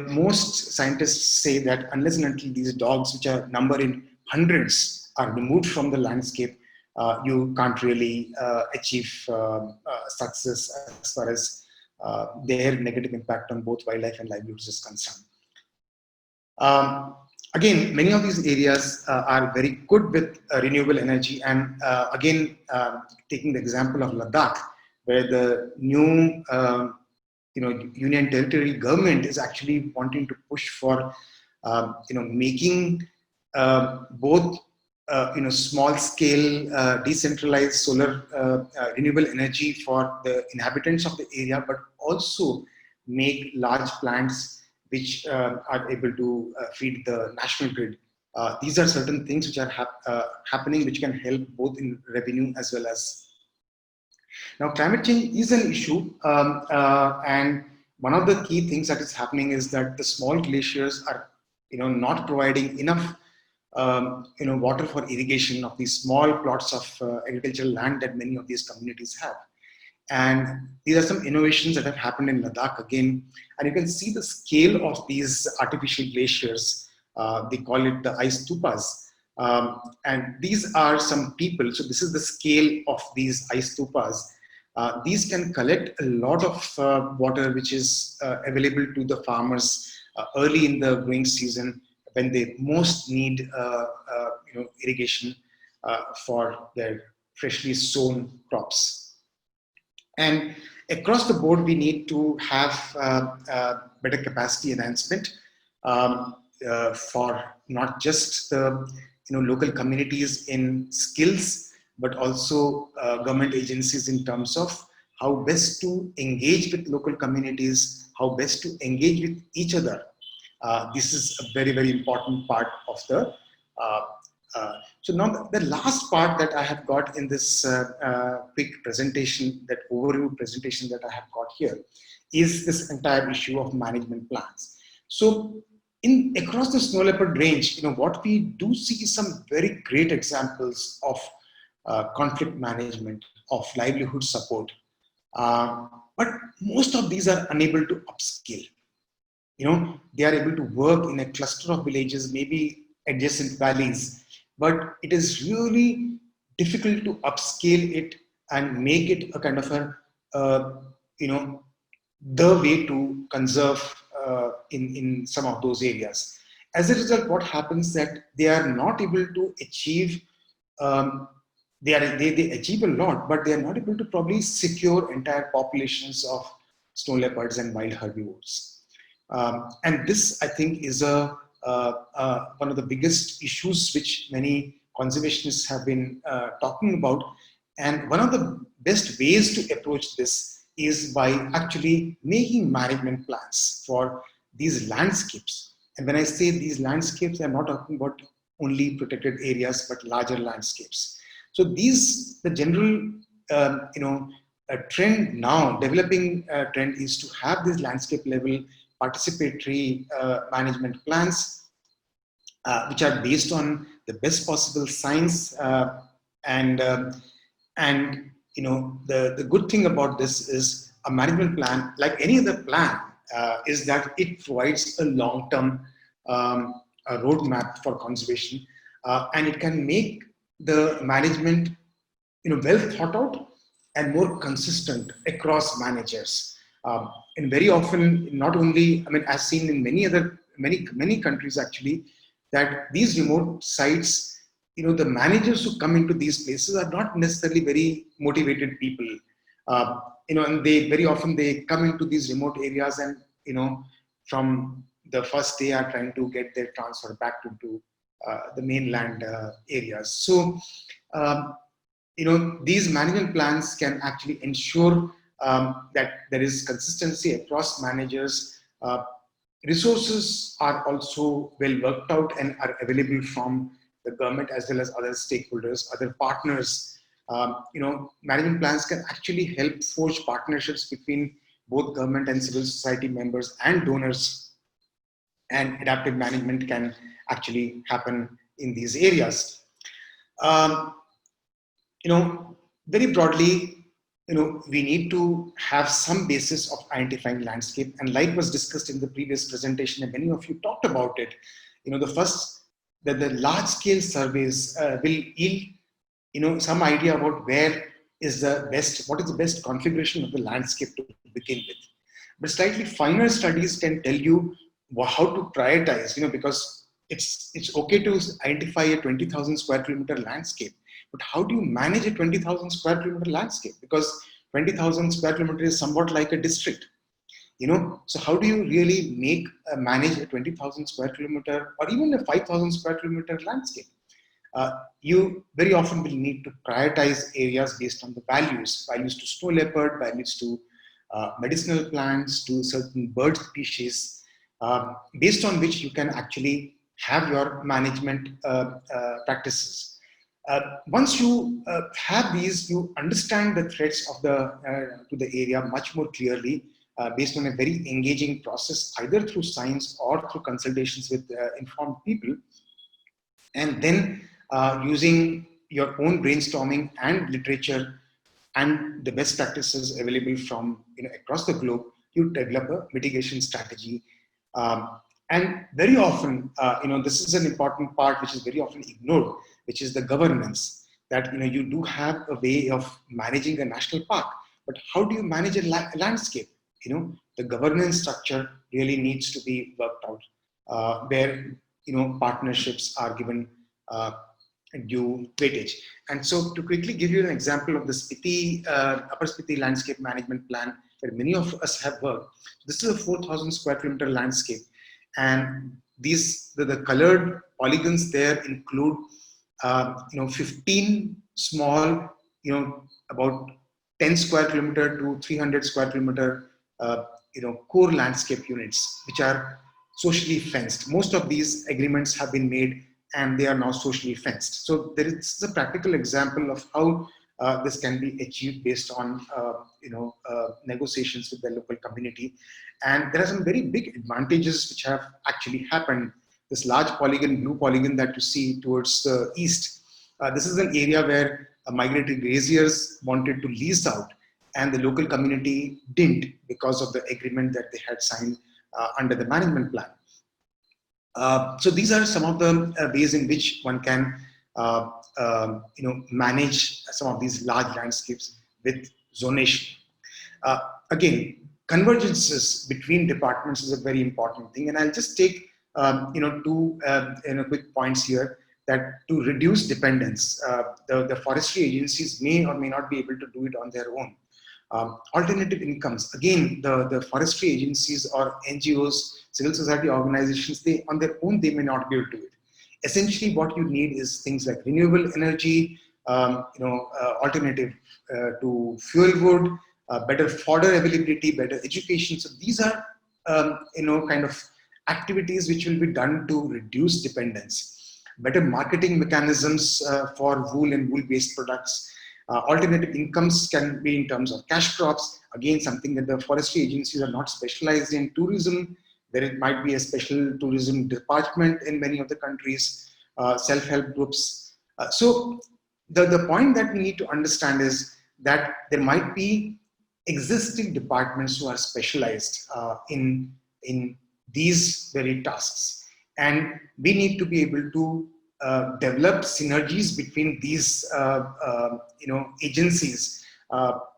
Most scientists say that unless and until these dogs, which are numbered in hundreds, are removed from the landscape, you can't really achieve success as far as their negative impact on both wildlife and livelihoods is concerned. Again, many of these areas are very good with renewable energy, and again, taking the example of Ladakh, where the new Union Territory government is actually wanting to push for making both small scale decentralized solar renewable energy for the inhabitants of the area, but also make large plants which are able to feed the national grid. These are certain things which are happening, which can help both in revenue as well as. Now, climate change is an issue, and one of the key things that is happening is that the small glaciers are, not providing enough, water for irrigation of these small plots of agricultural land that many of these communities have. And these are some innovations that have happened in Ladakh again, and you can see the scale of these artificial glaciers. They call it the ice stupas. And these are some people, so this is the scale of these ice stupas. These can collect a lot of water which is available to the farmers early in the growing season when they most need irrigation for their freshly sown crops. And across the board, we need to have better capacity enhancement for not just the local communities in skills, but also government agencies in terms of how best to engage with local communities, how best to engage with each other. This is a very, very important part of the. So now the last part that I have got in this quick presentation, that overview presentation that I have got here, is this entire issue of management plans. So across the snow leopard range, what we do see is some very great examples of conflict management, of livelihood support. But most of these are unable to upscale. They are able to work in a cluster of villages, maybe adjacent valleys, but it is really difficult to upscale it and make it a kind of the way to conserve in some of those areas. As a result, what happens that they are not able to achieve, they achieve a lot, but they are not able to probably secure entire populations of snow leopards and wild herbivores. And this, I think, is one of the biggest issues which many conservationists have been talking about. And one of the best ways to approach this is by actually making management plans for these landscapes. And when I say these landscapes, I'm not talking about only protected areas, but larger landscapes. So the general, trend now, developing trend is to have these landscape level participatory management plans, which are based on the best possible science. And the good thing about this is a management plan, like any other plan, is that it provides a long-term roadmap for conservation, and it can make the management well thought out and more consistent across managers. And very often, not only, as seen in many countries actually, that these remote sites, the managers who come into these places are not necessarily very motivated people. And they very often they come into these remote areas and, from the first day are trying to get their transfer back into the mainland areas. So, these management plans can actually ensure that there is consistency across managers. Resources are also well worked out and are available from the government as well as other stakeholders, other partners. Management plans can actually help forge partnerships between both government and civil society members and donors, and adaptive management can actually happen in these areas. Very broadly, we need to have some basis of identifying landscape, and like was discussed in the previous presentation, and many of you talked about it. The large scale surveys will yield, some idea about what is the best configuration of the landscape to begin with. But slightly finer studies can tell you how to prioritize, because it's okay to identify a 20,000 square kilometer landscape, but how do you manage a 20,000 square kilometer landscape? Because 20,000 square kilometers is somewhat like a district. So how do you really manage a 20,000 square kilometer or even a 5,000 square kilometer landscape? You very often will need to prioritize areas based on the values to snow leopard, values to medicinal plants, to certain bird species, based on which you can actually have your management practices. Once you have these, you understand the threats of to the area much more clearly, based on a very engaging process, either through science or through consultations with informed people, and then using your own brainstorming and literature and the best practices available from across the globe, you develop a mitigation strategy. And very often, this is an important part which is very often ignored, which is the governance. That you do have a way of managing a national park, but how do you manage a landscape? The governance structure really needs to be worked out, where partnerships are given due weightage. And so, to quickly give you an example of the Spiti, Upper Spiti landscape management plan that many of us have worked. This is a 4,000 square kilometer landscape, and these the colored polygons there include 15 small, about 10 square kilometer to 300 square kilometer core landscape units, which are socially fenced. Most of these agreements have been made and they are now socially fenced. So there is a practical example of how this can be achieved based on negotiations with the local community. And there are some very big advantages which have actually happened. This large polygon, blue polygon that you see towards the east, this is an area where migratory graziers wanted to lease out, and the local community didn't because of the agreement that they had signed under the management plan. So these are some of the ways in which one can manage some of these large landscapes with zonation. Again, convergences between departments is a very important thing, and I'll just take two quick points here. That to reduce dependence, the forestry agencies may or may not be able to do it on their own. Alternative incomes, again, the forestry agencies or NGOs, civil society organizations, they on their own, they may not be able to do it. Essentially, what you need is things like renewable energy, alternative to fuel wood, better fodder availability, better education. So these are, kind of activities which will be done to reduce dependence. Better marketing mechanisms for wool and wool-based products. Alternative incomes can be in terms of cash crops. Again, something that the forestry agencies are not specialized in. Tourism, there might be a special tourism department in many of the countries, self-help groups. So the point that we need to understand is that there might be existing departments who are specialized in these very tasks. And we need to be able to develop synergies between these agencies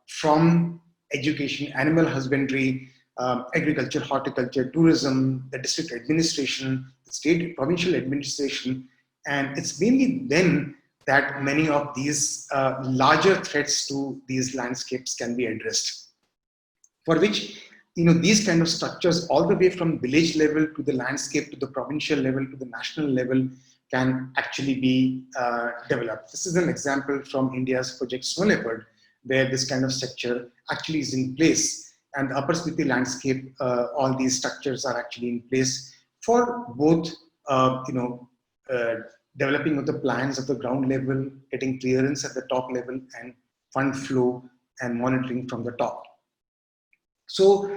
from education, animal husbandry, agriculture, horticulture, tourism, the district administration, the state, provincial administration. And it's mainly then that many of these larger threats to these landscapes can be addressed, for which these kind of structures all the way from village level to the landscape to the provincial level to the national level can actually be developed. This is an example from India's Project Snow Leopard, where this kind of structure actually is in place. And the Upper Spiti landscape, all these structures are actually in place for both, developing of the plans at the ground level, getting clearance at the top level, and fund flow and monitoring from the top. So,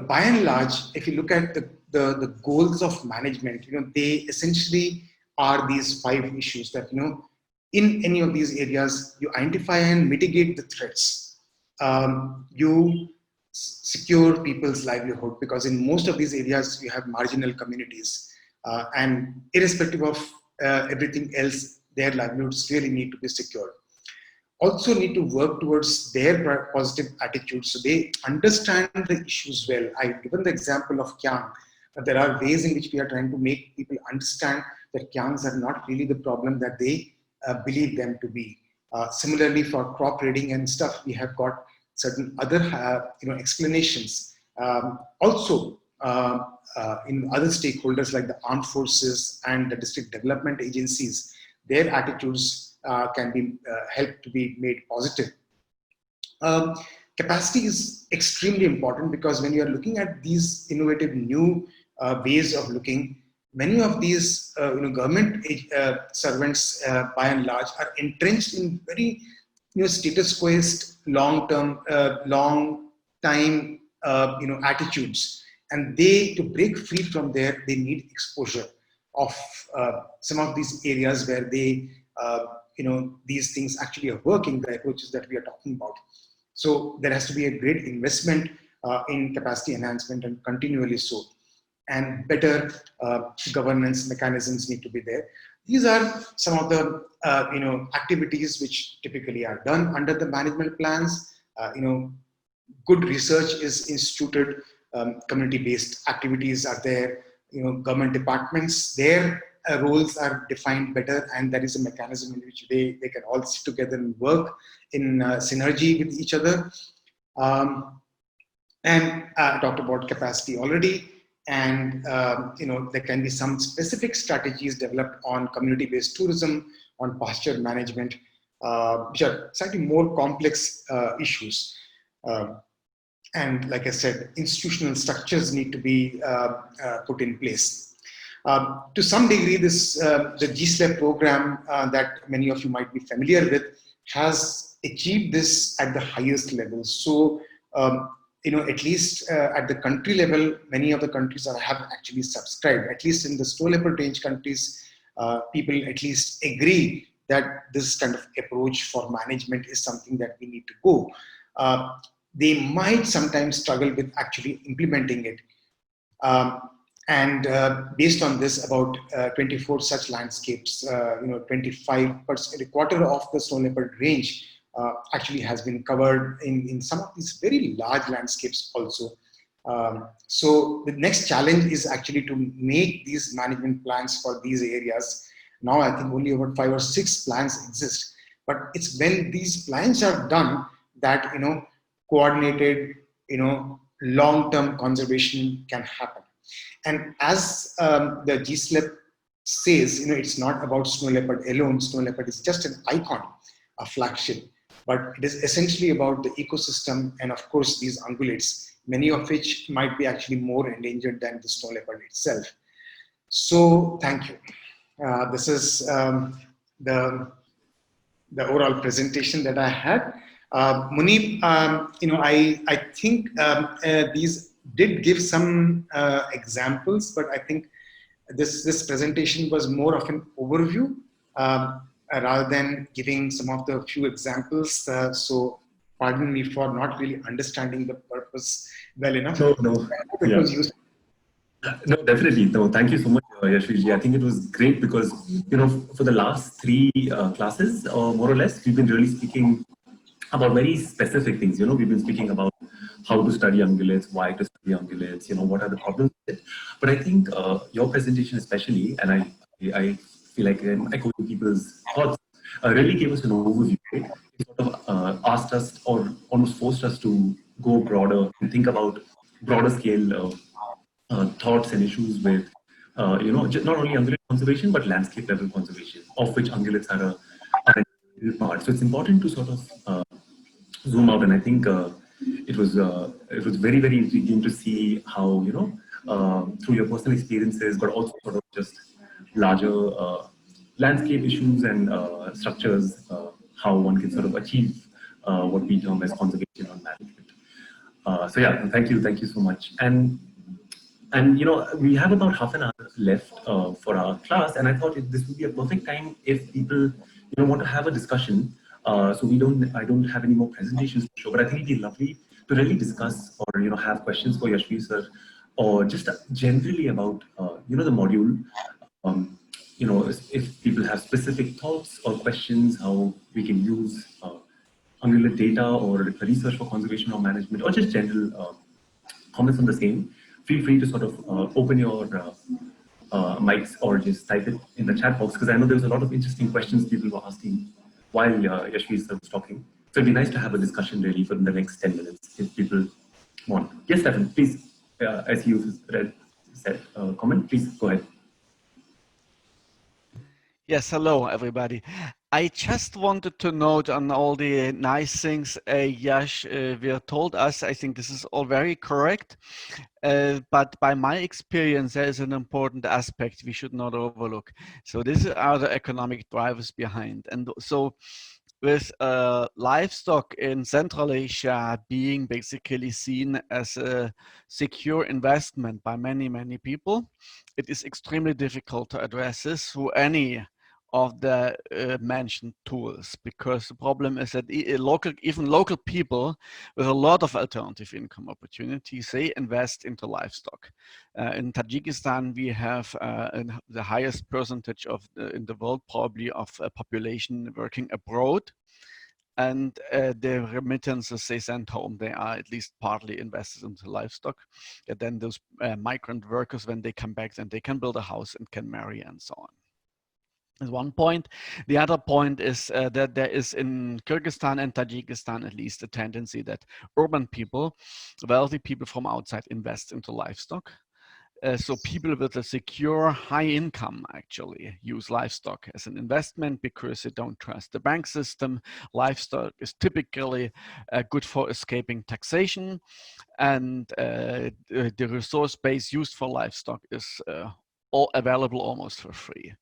by and large, if you look at the goals of management, they essentially are these 5 issues that, in any of these areas, you identify and mitigate the threats. You secure people's livelihood, because in most of these areas, you have marginal communities. And irrespective of everything else, their livelihoods really need to be secured. Also need to work towards their positive attitudes, so they understand the issues well. I've given the example of kyang. There are ways in which we are trying to make people understand that kyangs are not really the problem that they believe them to be. Similarly, for crop raiding and stuff, we have got certain other explanations Also, in other stakeholders like the armed forces and the district development agencies, their attitudes can be helped to be made positive. Capacity is extremely important because when you are looking at these innovative new ways of looking, many of these government servants by and large are entrenched in very status quoist long-term, long-time attitudes, and to break free from there, they need exposure of some of these areas where they these things actually are working, the approaches that we are talking about. So there has to be a great investment in capacity enhancement, and continually so, and better governance mechanisms need to be there. These are some of the activities which typically are done under the management plans. Good research is instituted, community-based activities are there. Government departments, their roles are defined better, and there is a mechanism in which they can all sit together and work in synergy with each other. And I talked about capacity already. And there can be some specific strategies developed on community-based tourism, on pasture management, which are slightly more complex issues. And like I said, institutional structures need to be put in place. To some degree, the GSLE program that many of you might be familiar with has achieved this at the highest level. So, at least at the country level, many of the countries have actually subscribed. At least in the snow leopard range countries, people at least agree that this kind of approach for management is something that we need to go. They might sometimes struggle with actually implementing it. And based on this, about 24 such landscapes, 25%, a quarter of the snow leopard range actually has been covered in some of these very large landscapes also. So the next challenge is actually to make these management plans for these areas. Now I think only about 5 or 6 plans exist, but it's when these plans are done that coordinated long-term conservation can happen. And as the GSLE says, it's not about snow leopard alone. Snow leopard is just an icon, a flagship, but it is essentially about the ecosystem, and of course these ungulates, many of which might be actually more endangered than the snow leopard itself. So thank you. This is the overall presentation that I had. Munib, I think these did give some examples, but I think this presentation was more of an overview rather than giving some of the few examples. So pardon me for not really understanding the purpose well enough. No. It was useful. No, definitely. No, thank you so much, Yash Veer ji. I think it was great because, for the last 3 classes, more or less, we've been really speaking about very specific things. We've been speaking about how to study ungulates, why to study ungulates, what are the problems with it. But I think your presentation especially, and I feel like I'm echoing people's thoughts, really gave us an overview. Right? It sort of asked us, or almost forced us to go broader and think about broader scale thoughts and issues with, not only ungulate conservation, but landscape level conservation, of which ungulates are a part. So it's important to sort of zoom out, and I think it was very, very intriguing to see how, through your personal experiences, but also sort of just larger landscape issues and structures, how one can sort of achieve what we term as conservation or management. So yeah, thank you so much. And we have about half an hour left for our class, and I thought this would be a perfect time if people want to have a discussion. So I don't have any more presentations to show, but I think it'd be lovely to really discuss or have questions for Yash Veer sir, or just generally about the module. If people have specific thoughts or questions, how we can use ungulate data or research for conservation or management, or just general comments on the same. Feel free to sort of open your mics or just type it in the chat box, because I know there's a lot of interesting questions people were asking while Yash Veer sir was talking. So it'd be nice to have a discussion really for the next 10 minutes if people one. Yes, Stefan, please, as you said, comment, please go ahead. Yes, hello everybody. I just wanted to note on all the nice things Yash Veer told us. I think this is all very correct. But by my experience, there is an important aspect we should not overlook. So these are the economic drivers behind. And so with livestock in Central Asia being basically seen as a secure investment by many, many people, it is extremely difficult to address this through any of the mentioned tools, because the problem is that even local people with a lot of alternative income opportunities, they invest into livestock. In Tajikistan, we have the highest percentage in the world probably of a population working abroad. And the remittances they send home, they are at least partly invested into livestock. And then those migrant workers, when they come back, then they can build a house and can marry and so on. Is one point. The other point is that there is in Kyrgyzstan and Tajikistan at least a tendency that urban people, wealthy people from outside, invest into livestock. So people with a secure high income actually use livestock as an investment because they don't trust the bank system. Livestock is typically good for escaping taxation, and the resource base used for livestock is all available almost for free.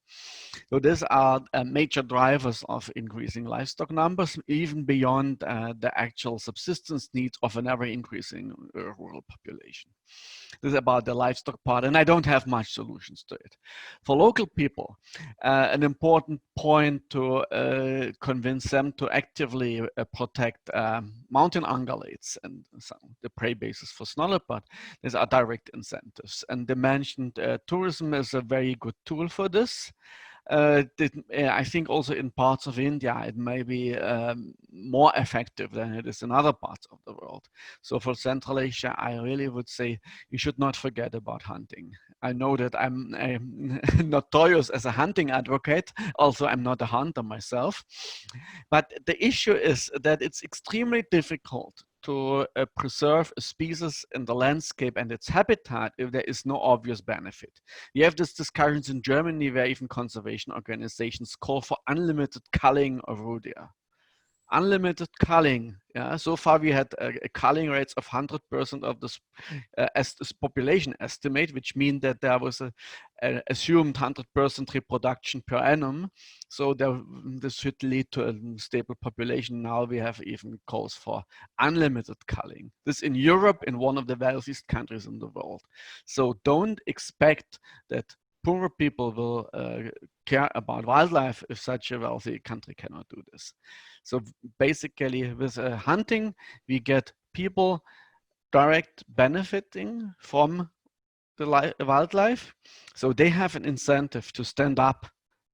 So these are major drivers of increasing livestock numbers, even beyond the actual subsistence needs of an ever increasing rural population. This is about the livestock part, and I don't have much solutions to it. For local people, an important point to convince them to actively protect mountain ungulates and the prey bases for snow leopard, these are direct incentives. And the mentioned tourism is a very good tool for this. I think also in parts of India, it may be more effective than it is in other parts of the world. So for Central Asia, I really would say you should not forget about hunting. I know that I'm notorious as a hunting advocate, although I'm not a hunter myself. But the issue is that it's extremely difficult to preserve a species in the landscape and its habitat if there is no obvious benefit. We have these discussions in Germany where even conservation organizations call for unlimited culling of rudder. Unlimited culling. Yeah, so far we had culling rates of 100% of this population estimate, which means that there was an assumed 100% reproduction per annum. So this should lead to a stable population. Now we have even calls for unlimited culling. This in Europe, in one of the wealthiest countries in the world. So don't expect that poorer people will care about wildlife if such a wealthy country cannot do this. So basically with hunting, we get people direct benefiting from the wildlife. So they have an incentive to stand up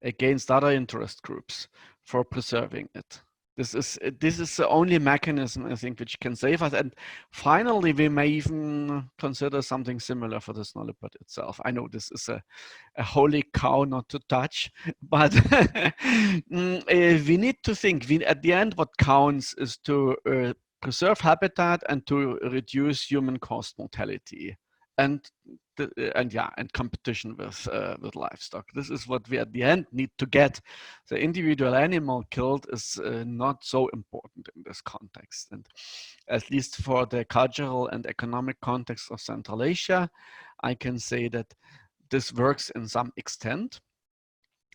against other interest groups for preserving it. This is the only mechanism, I think, which can save us. And finally, we may even consider something similar for the snow leopard itself. I know this is a holy cow not to touch, but we need to think. At the end, what counts is to preserve habitat and to reduce human-caused mortality. And competition with livestock. This is what we at the end need to get. The individual animal killed is not so important in this context. And at least for the cultural and economic context of Central Asia, I can say that this works in some extent.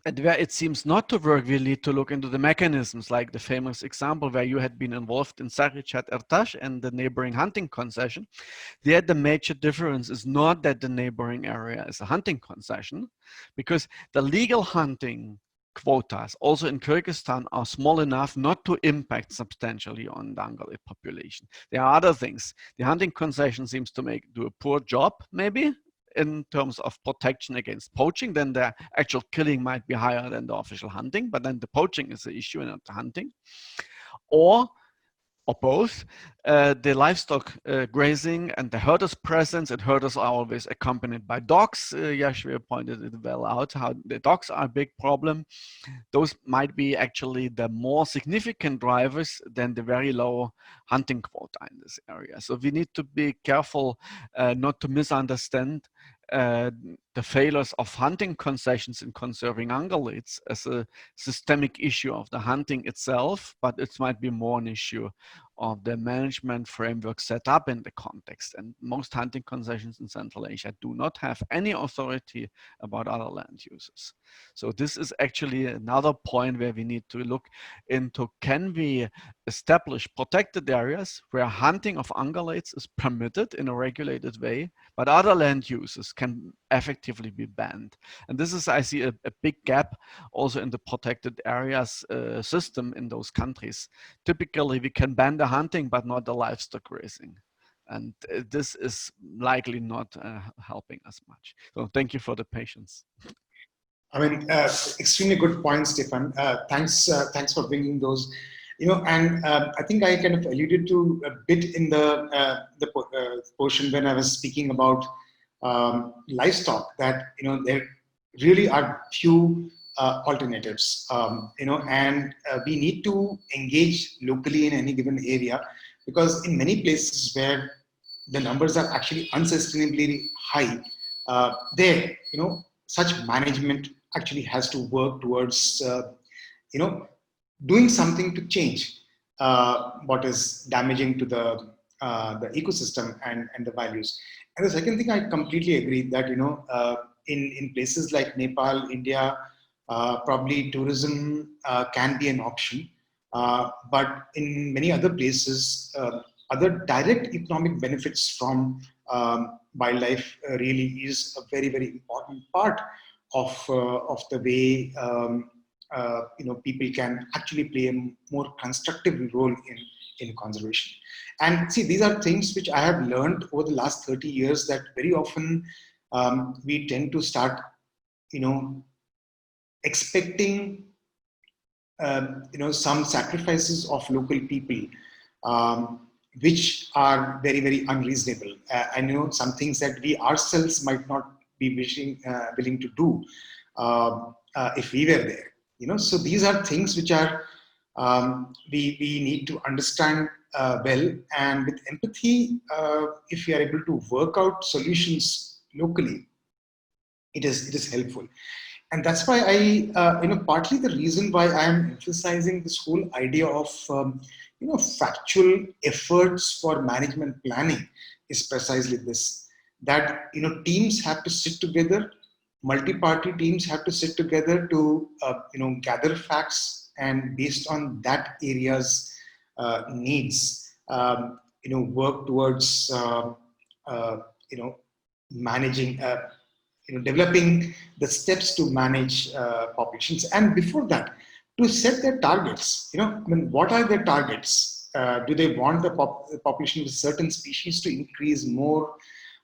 And where it seems not to work, we need to look into the mechanisms, like the famous example where you had been involved in Sarichat Ertash and the neighboring hunting concession. There, the major difference is not that the neighboring area is a hunting concession, because the legal hunting quotas, also in Kyrgyzstan, are small enough not to impact substantially on the ungulate population. There are other things. The hunting concession seems to do a poor job, maybe, in terms of protection against poaching. Then the actual killing might be higher than the official hunting, but then the poaching is the issue and not the hunting. Or or both. The livestock grazing and the herders' presence, and herders are always accompanied by dogs. Yash Veer pointed it well out, how the dogs are a big problem. Those might be actually the more significant drivers than the very low hunting quota in this area. So we need to be careful not to misunderstand the failures of hunting concessions in conserving ungulates as a systemic issue of the hunting itself, but it might be more an issue of the management framework set up in the context. And most hunting concessions in Central Asia do not have any authority about other land uses. So this is actually another point where we need to look into, can we establish protected areas where hunting of ungulates is permitted in a regulated way, but other land uses can effectively be banned. And this is, I see, a big gap also in the protected areas system in those countries. Typically, we can ban the hunting, but not the livestock grazing. And this is likely not helping us much. So thank you for the patience. I mean, extremely good point, Stefan. Thanks for bringing those. And I think I kind of alluded to a bit in the portion when I was speaking about livestock, that there really are few alternatives. And we need to engage locally in any given area, because in many places where the numbers are actually unsustainably high, there such management actually has to work towards doing something to change what is damaging to the ecosystem and the values. And the second thing, I completely agree that in places like Nepal, India, probably tourism can be an option, but in many other places, other direct economic benefits from wildlife really is a very, very important part of the way people can actually play a more constructive role in conservation. And see, these are things which I have learned over the last 30 years, that very often we tend to start expecting some sacrifices of local people, which are very, very unreasonable. And some things that we ourselves might not be willing to do if we were there. So these are things which are we need to understand well, and with empathy, if we are able to work out solutions locally, it is helpful. And that's why I partly the reason why I am emphasizing this whole idea of factual efforts for management planning is precisely this, that teams have to sit together, multi-party teams have to sit together to gather facts, and based on that area's needs, work towards managing, developing the steps to manage populations. And before that, to set their targets. What are their targets? Do they want the population of certain species to increase more,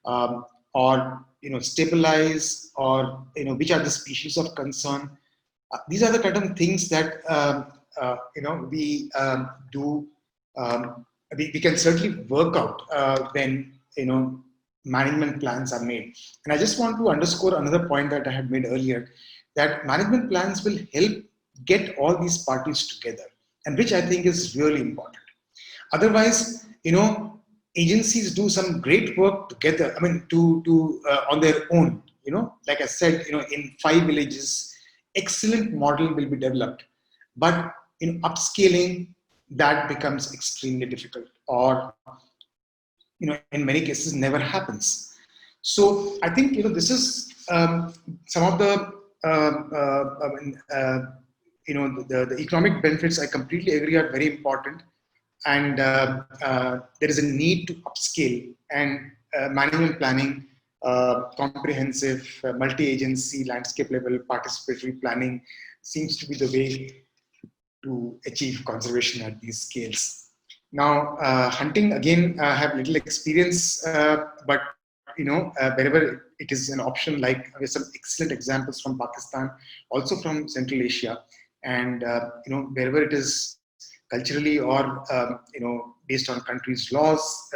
or stabilize, or which are the species of concern? These are the kind of things that we do. We can certainly work out when management plans are made. And I just want to underscore another point that I had made earlier, that management plans will help get all these parties together, and which I think is really important. Otherwise, agencies do some great work together. I mean, to on their own. Like I said, in 5 villages, excellent model will be developed, but in upscaling, that becomes extremely difficult, or in many cases never happens. So I think this is some of the the economic benefits. I completely agree are very important, and there is a need to upscale, and management planning, comprehensive multi-agency landscape level participatory planning seems to be the way to achieve conservation at these scales. Now, hunting, again, I have little experience, but wherever it is an option, like some excellent examples from Pakistan, also from Central Asia, and wherever it is culturally or based on country's laws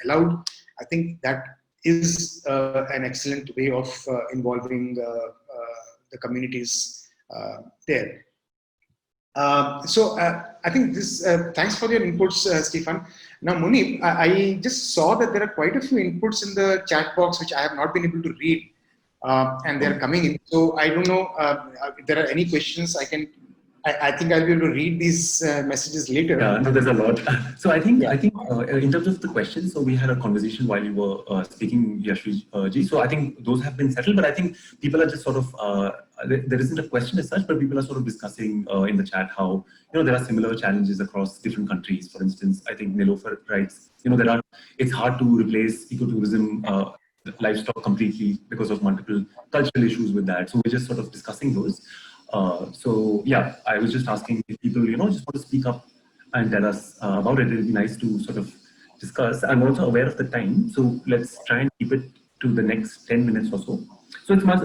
allowed. I think that is an excellent way of involving the communities there. I think this, thanks for your inputs, Stephen. Now, Munib, I just saw that there are quite a few inputs in the chat box, which I have not been able to read, and they're coming in. So I don't know if there are any questions I think I'll be able to read these messages later. Yeah, no, there's a lot. So I think in terms of the questions, so we had a conversation while you were speaking, Yash Veer. So I think those have been settled, but I think people are just sort of there isn't a question as such, but people are sort of discussing in the chat how there are similar challenges across different countries. For instance, I think Nilofer writes, it's hard to replace ecotourism livestock completely because of multiple cultural issues with that. So we're just sort of discussing those. So yeah, I was just asking if people, just want to speak up and tell us about it. It'd be nice to sort of discuss. I'm also aware of the time, so let's try and keep it to the next 10 minutes or so. So it's much,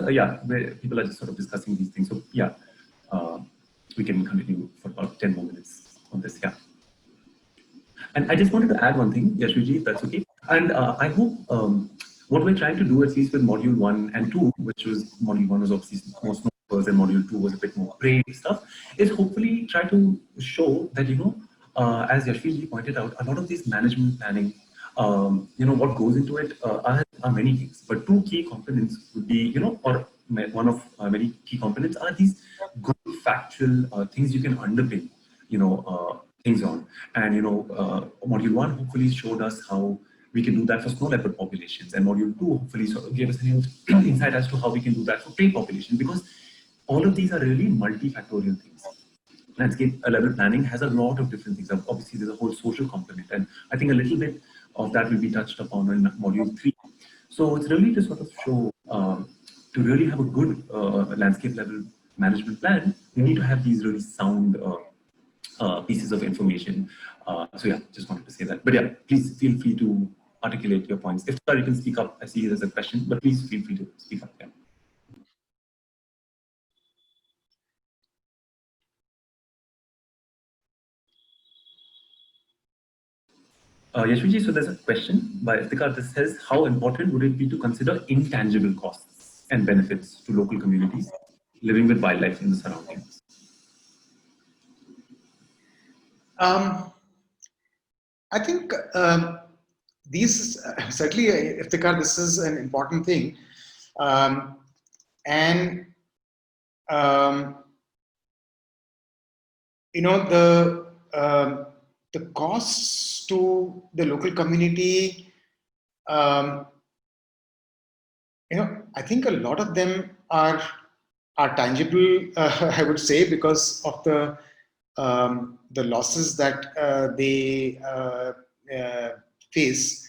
where people are just sort of discussing these things. So yeah, we can continue for about 10 more minutes on this. Yeah. And I just wanted to add one thing, Yashviji, if that's okay. And I hope what we're trying to do, at least with module 1 and 2, which was module 1 was obviously more snowbirds and module 2 was a bit more prey stuff, is hopefully try to show that, as Yashviji pointed out, a lot of these management planning, what goes into it are many things, but two key components would be, or one of many key components are these good factual things you can underpin, things on. And, module 1 hopefully showed us how we can do that for snow leopard populations, and module 2 hopefully sort of gave us an insight as to how we can do that for prey population, because all of these are really multifactorial things. Landscape level planning has a lot of different things. Obviously, there's a whole social component, and I think a little bit of that will be touched upon in module 3. So it's really to sort of show, to really have a good landscape level management plan, you need to have these really sound pieces of information. So yeah, just wanted to say that. But yeah, please feel free to articulate your points. If you can speak up, I see there's a question, but please feel free to speak up. Yeah. Yashviji, so there's a question by Iftikhar that says, how important would it be to consider intangible costs and benefits to local communities living with wildlife in the surroundings? I think these, certainly, Iftikhar, this is an important thing. The costs to the local community, I think a lot of them are tangible, I would say, because of the losses that they face.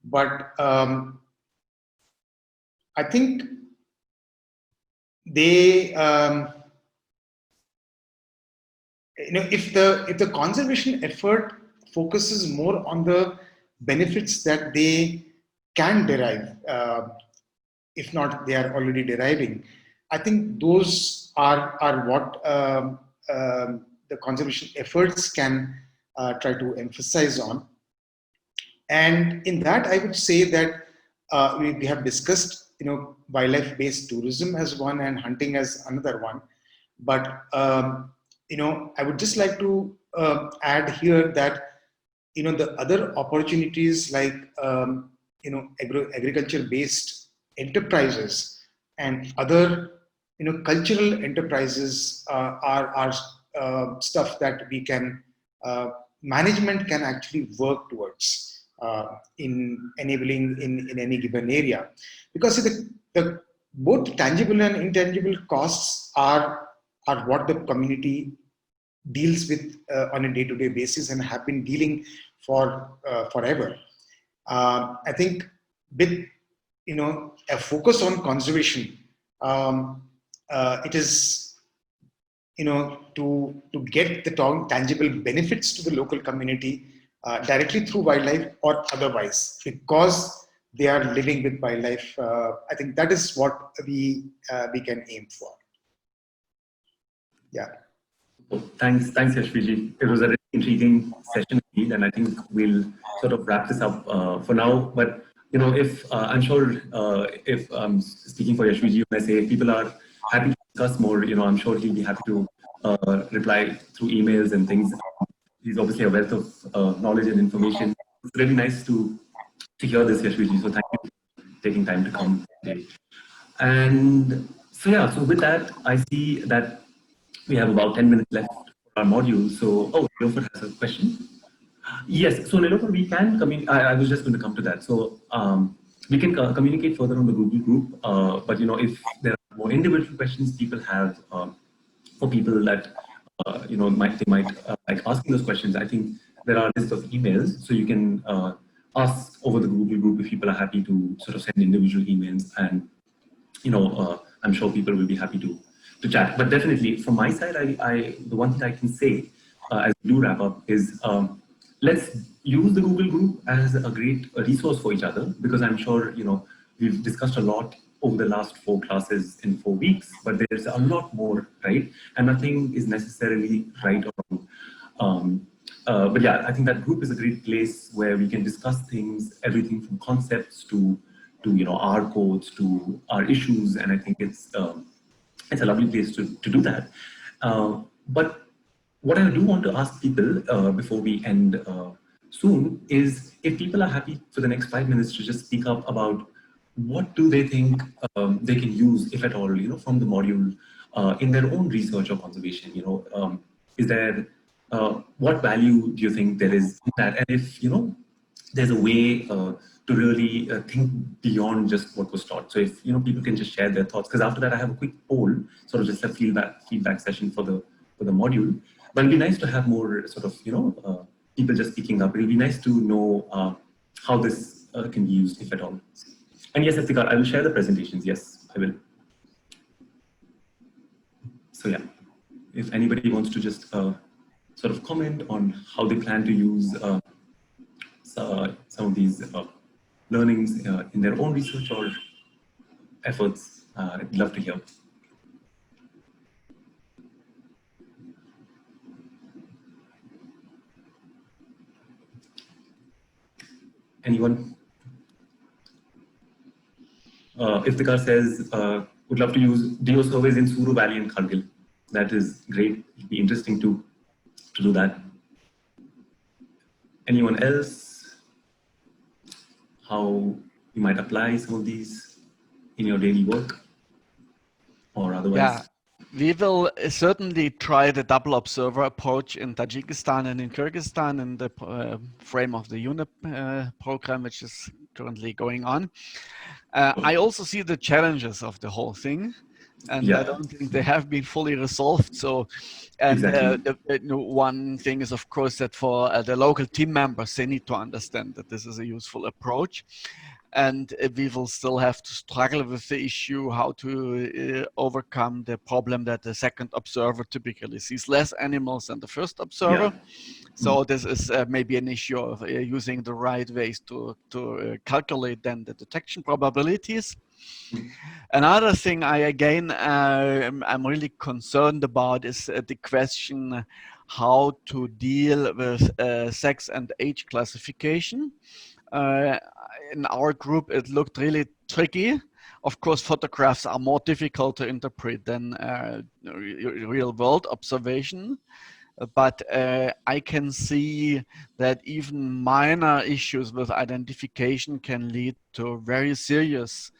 But I think they, if the conservation effort focuses more on the benefits that they can derive, if not they are already deriving, I think those are what the conservation efforts can try to emphasize on. And in that, I would say that we have discussed, wildlife-based tourism as one and hunting as another one. But I would just like to add here that the other opportunities like agriculture-based enterprises and other cultural enterprises are stuff that we can management can actually work towards in enabling in any given area, because the both tangible and intangible costs are what the community deals with on a day-to-day basis and have been dealing for forever. I think with a focus on conservation, it is to get the tangible benefits to the local community directly through wildlife or otherwise, because they are living with wildlife. I think that is what we can aim for. Yeah. Thanks, Yash Veer ji. It was a really intriguing session indeed, and I think we'll sort of wrap this up for now. But if I'm sure if speaking for Yash Veer ji, when I say people are happy to discuss more, I'm sure he'll be happy to reply through emails and things. He's obviously a wealth of knowledge and information. It's really nice to hear this, Yash Veer ji. So thank you for taking time to come today. And so yeah, so with that, I see that we have about 10 minutes left for our module. So, Leopard has a question. Yes, so Leopard, we can communicate. I was just going to come to that. So we can communicate further on the Google group. But if there are more individual questions people have for people that they might like asking those questions, I think there are lists of emails, so you can ask over the Google group if people are happy to sort of send individual emails, and I'm sure people will be happy to chat. But definitely from my side, the one thing I can say as we do wrap up is let's use the Google group as a great resource for each other, because I'm sure we've discussed a lot over the last 4 classes in 4 weeks, but there's a lot more, right? And nothing is necessarily right or wrong. But yeah, I think that group is a great place where we can discuss things, everything from concepts to our codes to our issues, and I think it's a lovely place to do that. But what I do want to ask people before we end soon is if people are happy for the next 5 minutes to just speak up about what do they think they can use, if at all, from the module in their own research or conservation. Is there what value do you think there is in that, and if there's a way to really think beyond just what was taught. So if people can just share their thoughts, because after that I have a quick poll, sort of just a feedback session for the module. But it'd be nice to have more sort of people just speaking up. It'll be nice to know how this can be used, if at all. And yes, Iftikhar, I will share the presentations. Yes, I will. So yeah, if anybody wants to just sort of comment on how they plan to use some of these learnings in their own research or efforts, I'd love to hear. Anyone? Iftikhar says, would love to use DO surveys in Suru Valley and Kargil. That is great. It'd be interesting to do that. Anyone else? How you might apply some of these in your daily work or otherwise? Yeah, we will certainly try the double observer approach in Tajikistan and in Kyrgyzstan in the frame of the UNEP program, which is currently going on. I also see the challenges of the whole thing, and I don't think they have been fully resolved. So, and one thing is, of course, that for the local team members, they need to understand that this is a useful approach. And we will still have to struggle with the issue how to overcome the problem that the second observer typically sees less animals than the first observer. So this is maybe an issue of using the right ways to calculate then the detection probabilities. Another thing I'm really concerned about is the question how to deal with sex and age classification. In our group, it looked really tricky. Of course, photographs are more difficult to interpret than real world observation. But I can see that even minor issues with identification can lead to very serious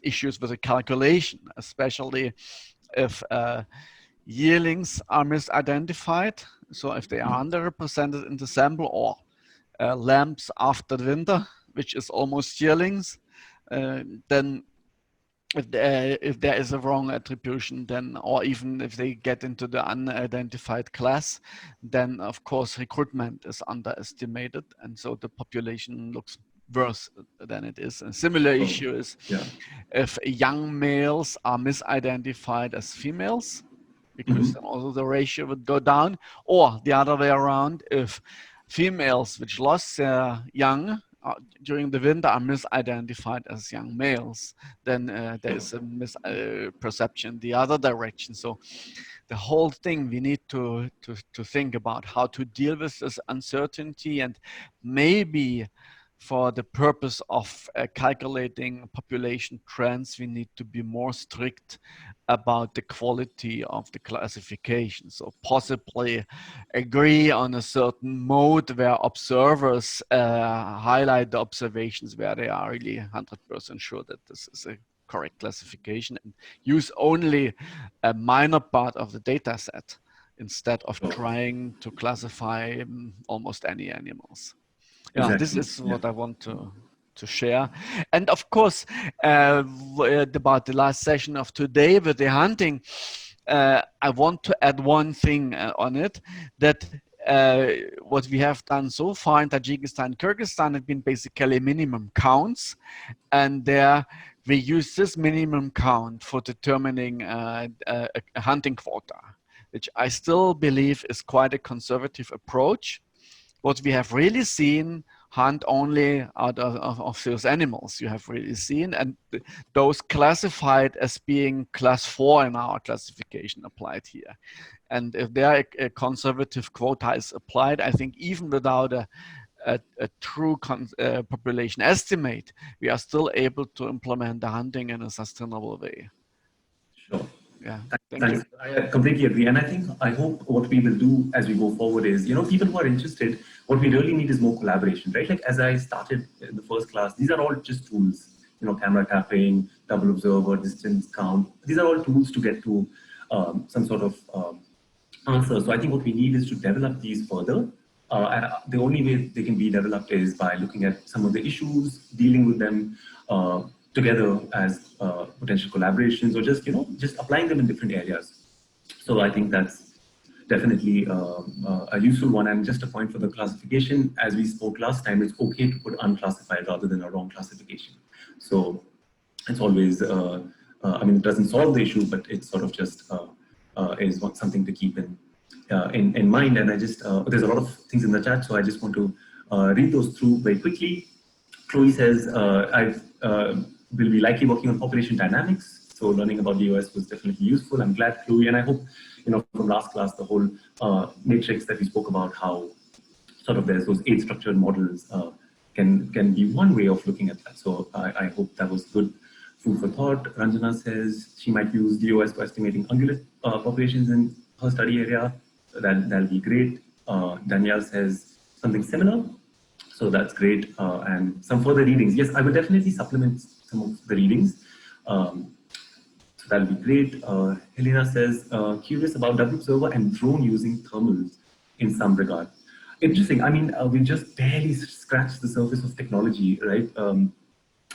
issues with the calculation, especially if yearlings are misidentified. So if they are underrepresented in the sample, or lambs after the winter, which is almost yearlings, then if there is a wrong attribution, then, or even if they get into the unidentified class, then of course recruitment is underestimated, and so the population looks worse than it is. A similar issue is if young males are misidentified as females, because then also the ratio would go down, or the other way around, if females which lost their young during the winter are misidentified as young males, then there is a misperception the other direction. So the whole thing, we need to think about how to deal with this uncertainty, and maybe for the purpose of calculating population trends, we need to be more strict about the quality of the classification. So possibly agree on a certain mode where observers highlight the observations where they are really 100% sure that this is a correct classification, and use only a minor part of the data set instead of trying to classify almost any animals. Yeah, Exactly. this is what I want to share. And of course, about the last session of today with the hunting, I want to add one thing on it, that what we have done so far in Tajikistan and Kyrgyzstan have been basically minimum counts, and there we use this minimum count for determining a hunting quota, which I still believe is quite a conservative approach. What we have really seen, hunt only out of those animals you have really seen, and those classified as being class 4 in our classification applied here. And if there a conservative quota is applied, I think even without a true population estimate, we are still able to implement the hunting in a sustainable way. Sure. Yeah, Thanks. you. I completely agree. And I hope what we will do as we go forward is, people who are interested, what we really need is more collaboration, right? Like as I started in the first class, these are all just tools, camera tapping, double observer, distance count. These are all tools to get to some sort of answer. So I think what we need is to develop these further. And the only way they can be developed is by looking at some of the issues, dealing with them together as potential collaborations, or just applying them in different areas. So I think that's definitely a useful one. And just a point for the classification, as we spoke last time, it's okay to put unclassified rather than a wrong classification. So it's always, it doesn't solve the issue, but it's sort of just is something to keep in mind. And I just, there's a lot of things in the chat, so I just want to read those through very quickly. Chloe says, I will be likely working on population dynamics. So learning about DOS was definitely useful. I'm glad, Chloe. And I hope, from last class, the whole matrix that we spoke about, how sort of there's those 8 structured models can be one way of looking at that. So I hope that was good food for thought. Ranjana says she might use DOS for estimating ungulate populations in her study area. So that'll be great. Danielle says something similar. So that's great. And some further readings. Yes, I will definitely supplement some of the readings. So that'll be great. Helena says, curious about double observer and drone using thermals in some regard. Interesting. I mean, we just barely scratched the surface of technology, right,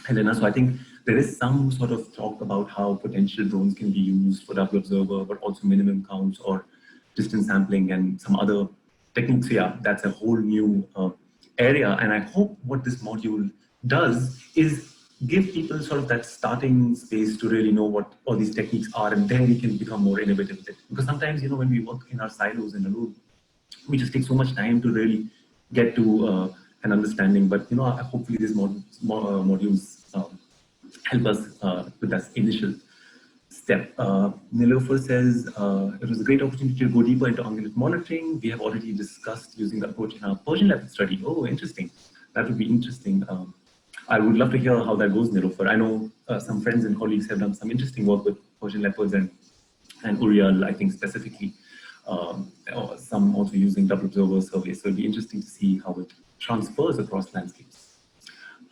Helena? So I think there is some sort of talk about how potential drones can be used for double observer, but also minimum counts or distance sampling and some other techniques. Yeah, that's a whole new area. And I hope what this module does is give people sort of that starting space to really know what all these techniques are, and then we can become more innovative with it. Because sometimes, when we work in our silos in a room, we just take so much time to really get to an understanding. But, hopefully these modules help us with that initial step. Nilofer says, it was a great opportunity to go deeper into ungulate monitoring. We have already discussed using the approach in our Persian leopard study. Oh, interesting. That would be interesting. I would love to hear how that goes, Nilofer. I know some friends and colleagues have done some interesting work with Persian leopards and Urial, I think specifically. Some also using double observer surveys. So it'll be interesting to see how it transfers across landscapes.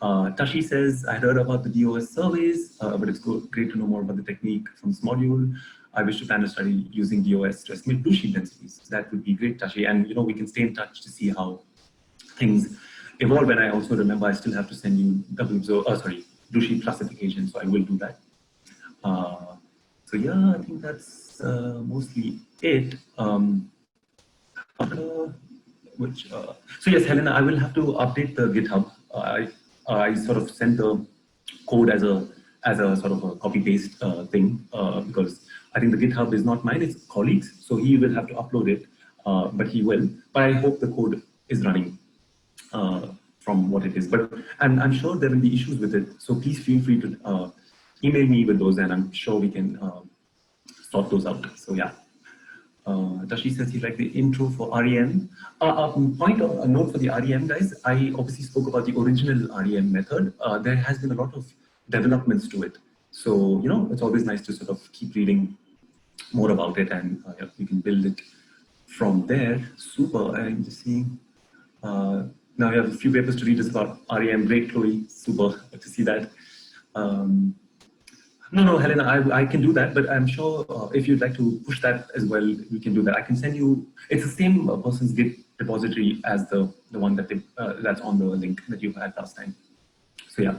Tashi says, I heard about the DOS surveys, but it's great to know more about the technique from this module. I wish to plan a study using DOS to estimate blue sheep densities. That would be great, Tashi. And we can stay in touch to see how things evolve. And I also remember I still have to send you blue sheep classification, so I will do that. So yeah, I think that's mostly it. So yes, Helena, I will have to update the GitHub. I sort of sent the code as a sort of a copy paste thing because I think the GitHub is not mine, it's colleagues. So he will have to upload it, but he will. But I hope the code is running from what it is. But I'm sure there will be issues with it. So please feel free to email me with those, and I'm sure we can sort those out. So yeah. Tashi says he liked the intro for REM. A note for the REM, guys. I obviously spoke about the original REM method. There has been a lot of developments to it. So, you know, it's always nice to sort of keep reading more about it, and you can build it from there. Super. I'm just seeing. Now we have a few papers to read. It's about REM. Great, Chloe. Super. Good to see that. No, Helena, I can do that, but I'm sure if you'd like to push that as well, we can do that. I can send you, it's the same person's Git repository as the one that that's on the link that you had last time. So yeah,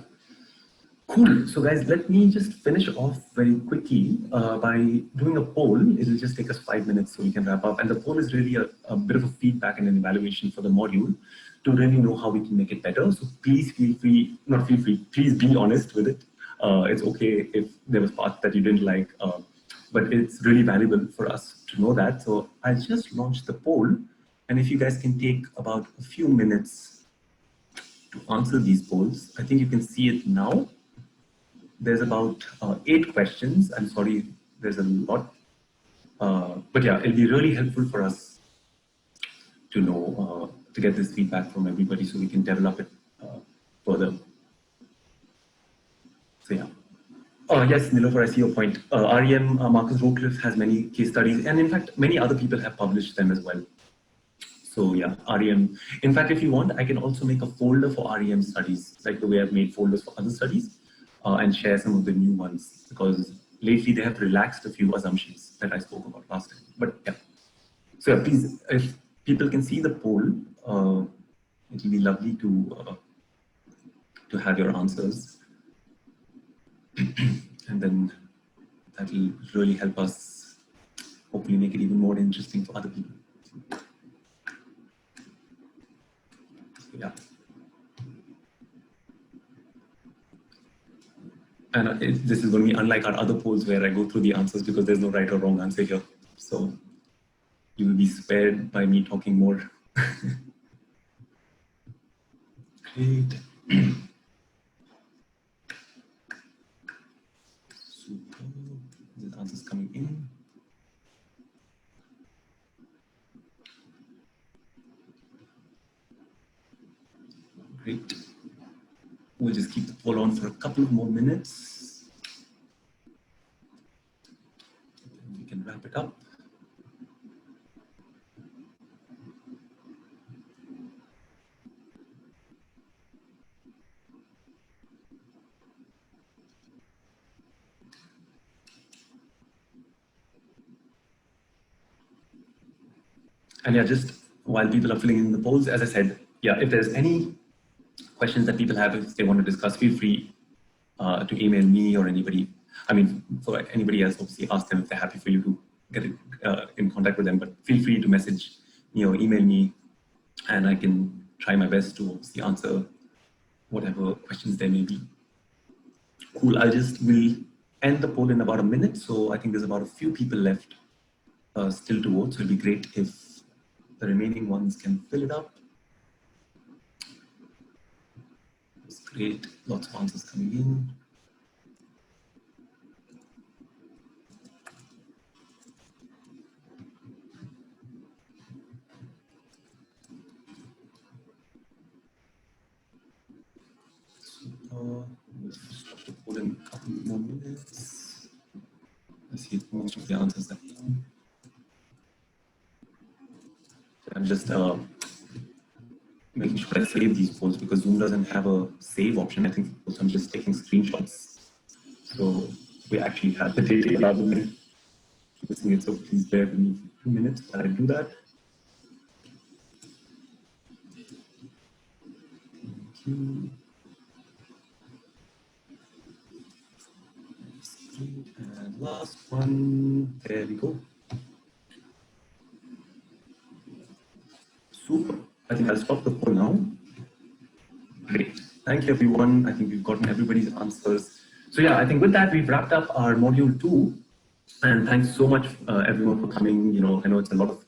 cool. So guys, let me just finish off very quickly by doing a poll. It'll just take us 5 minutes so we can wrap up. And the poll is really a bit of a feedback and an evaluation for the module to really know how we can make it better. So please please be honest with it. It's okay if there was parts that you didn't like, but it's really valuable for us to know that. So I just launched the poll, and if you guys can take about a few minutes to answer these polls, I think you can see it now. There's about 8 questions. I'm sorry, there's a lot, but yeah, it'll be really helpful for us to know, to get this feedback from everybody so we can develop it further. So yeah. Yes, Nilofer, I see your point. REM, Marcus Rowcliffe has many case studies, and in fact, many other people have published them as well. So yeah, REM. In fact, if you want, I can also make a folder for REM studies, like the way I've made folders for other studies, and share some of the new ones, because lately they have relaxed a few assumptions that I spoke about last time. But yeah. So yeah, please, if people can see the poll, it will be lovely to have your answers. And then that will really help us hopefully make it even more interesting for other people. So, yeah. And this is going to be unlike our other polls where I go through the answers because there's no right or wrong answer here. So you will be spared by me talking more. Great. The answers coming in. Great. We'll just keep the poll on for a couple of more minutes. Then we can wrap it up. And yeah, just while people are filling in the polls, as I said, yeah, if there's any questions that people have, if they want to discuss, feel free to email me or anybody. I mean, for anybody else, obviously ask them if they're happy for you to get in contact with them, but feel free to message me or email me, and I can try my best to obviously answer whatever questions there may be. Cool, will end the poll in about a minute. So I think there's about a few people left still to vote. So it'll be great if the remaining ones can fill it up. It's great, lots of answers coming in. We'll stop the poll in a couple more minutes. I see most of the answers are in. I'm just making sure I save these polls because Zoom doesn't have a save option. I think I'm just taking screenshots. So we actually have the data rather than missing it. So please bear with me for 2 minutes while I do that. Thank you. And last one, there we go. Super. I think I'll stop the poll now. Great. Thank you, everyone. I think we've gotten everybody's answers. So yeah, I think with that, we've wrapped up our module 2. And thanks so much, everyone, for coming. You know, I know it's a lot of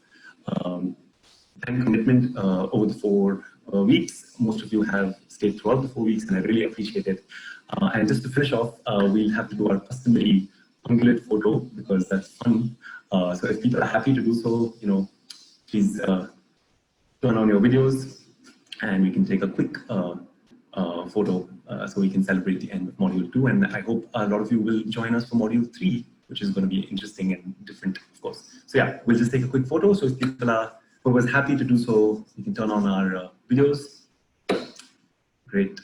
time commitment over the 4 weeks. Most of you have stayed throughout the 4 weeks, and I really appreciate it. And just to finish off, we'll have to do our customary ungulate photo because that's fun. So if people are happy to do so, please turn on your videos, and we can take a quick photo so we can celebrate the end of module 2. And I hope a lot of you will join us for module 3, which is going to be interesting and different, of course. So yeah, we'll just take a quick photo. So if people are whoever's happy to do so, you can turn on our videos. Great.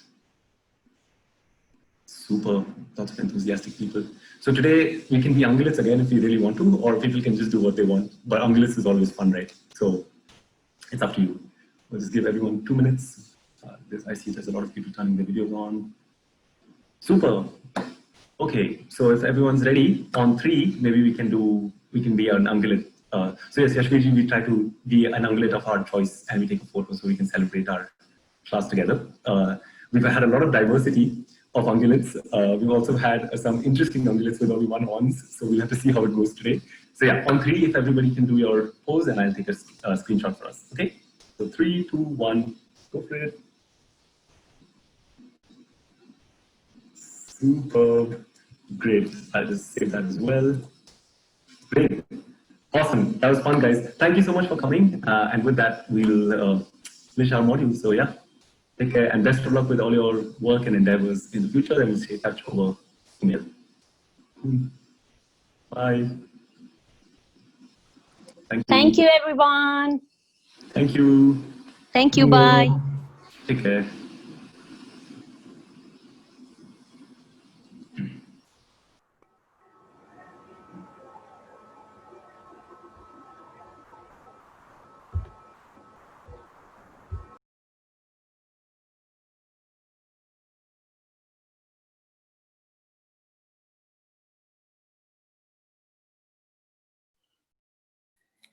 Super, lots of enthusiastic people. So today we can be ungulates again if we really want to, or people can just do what they want. But ungulates is always fun, right? So it's up to you. We'll just give everyone 2 minutes. I see there's a lot of people turning their videos on. Super. Okay, so if everyone's ready, on 3, maybe we can be an ungulate. So yes, Yash Veer ji, we try to be an ungulate of our choice, and we take a photo so we can celebrate our class together. We've had a lot of diversity of ungulates. We've also had some interesting ungulates with only 1 horns, so we'll have to see how it goes today. So yeah, on 3, if everybody can do your pose, and I'll take a screenshot for us. Okay, so 3, 2, 1, go for it. Superb. Great. I'll just save that as well. Great. Awesome. That was fun, guys. Thank you so much for coming. And with that, we'll finish our module. So yeah, take care and best of luck with all your work and endeavors in the future. And we'll stay in touch over email. Bye. Thank you, everyone. Thank you. Thank you. Bye. Take care.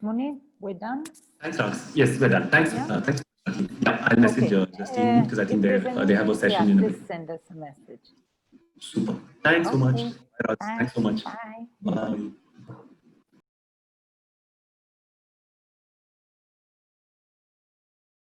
Muni, we're done? Thanks, Rax. Yes, we're done. Thanks. Yeah? Thanks. Yeah, I'll message Justine because I think they have a session in a bit. Please send us a message. Super. Thanks so much. Okay. Bye, Rax. Thanks so much. Bye. Bye.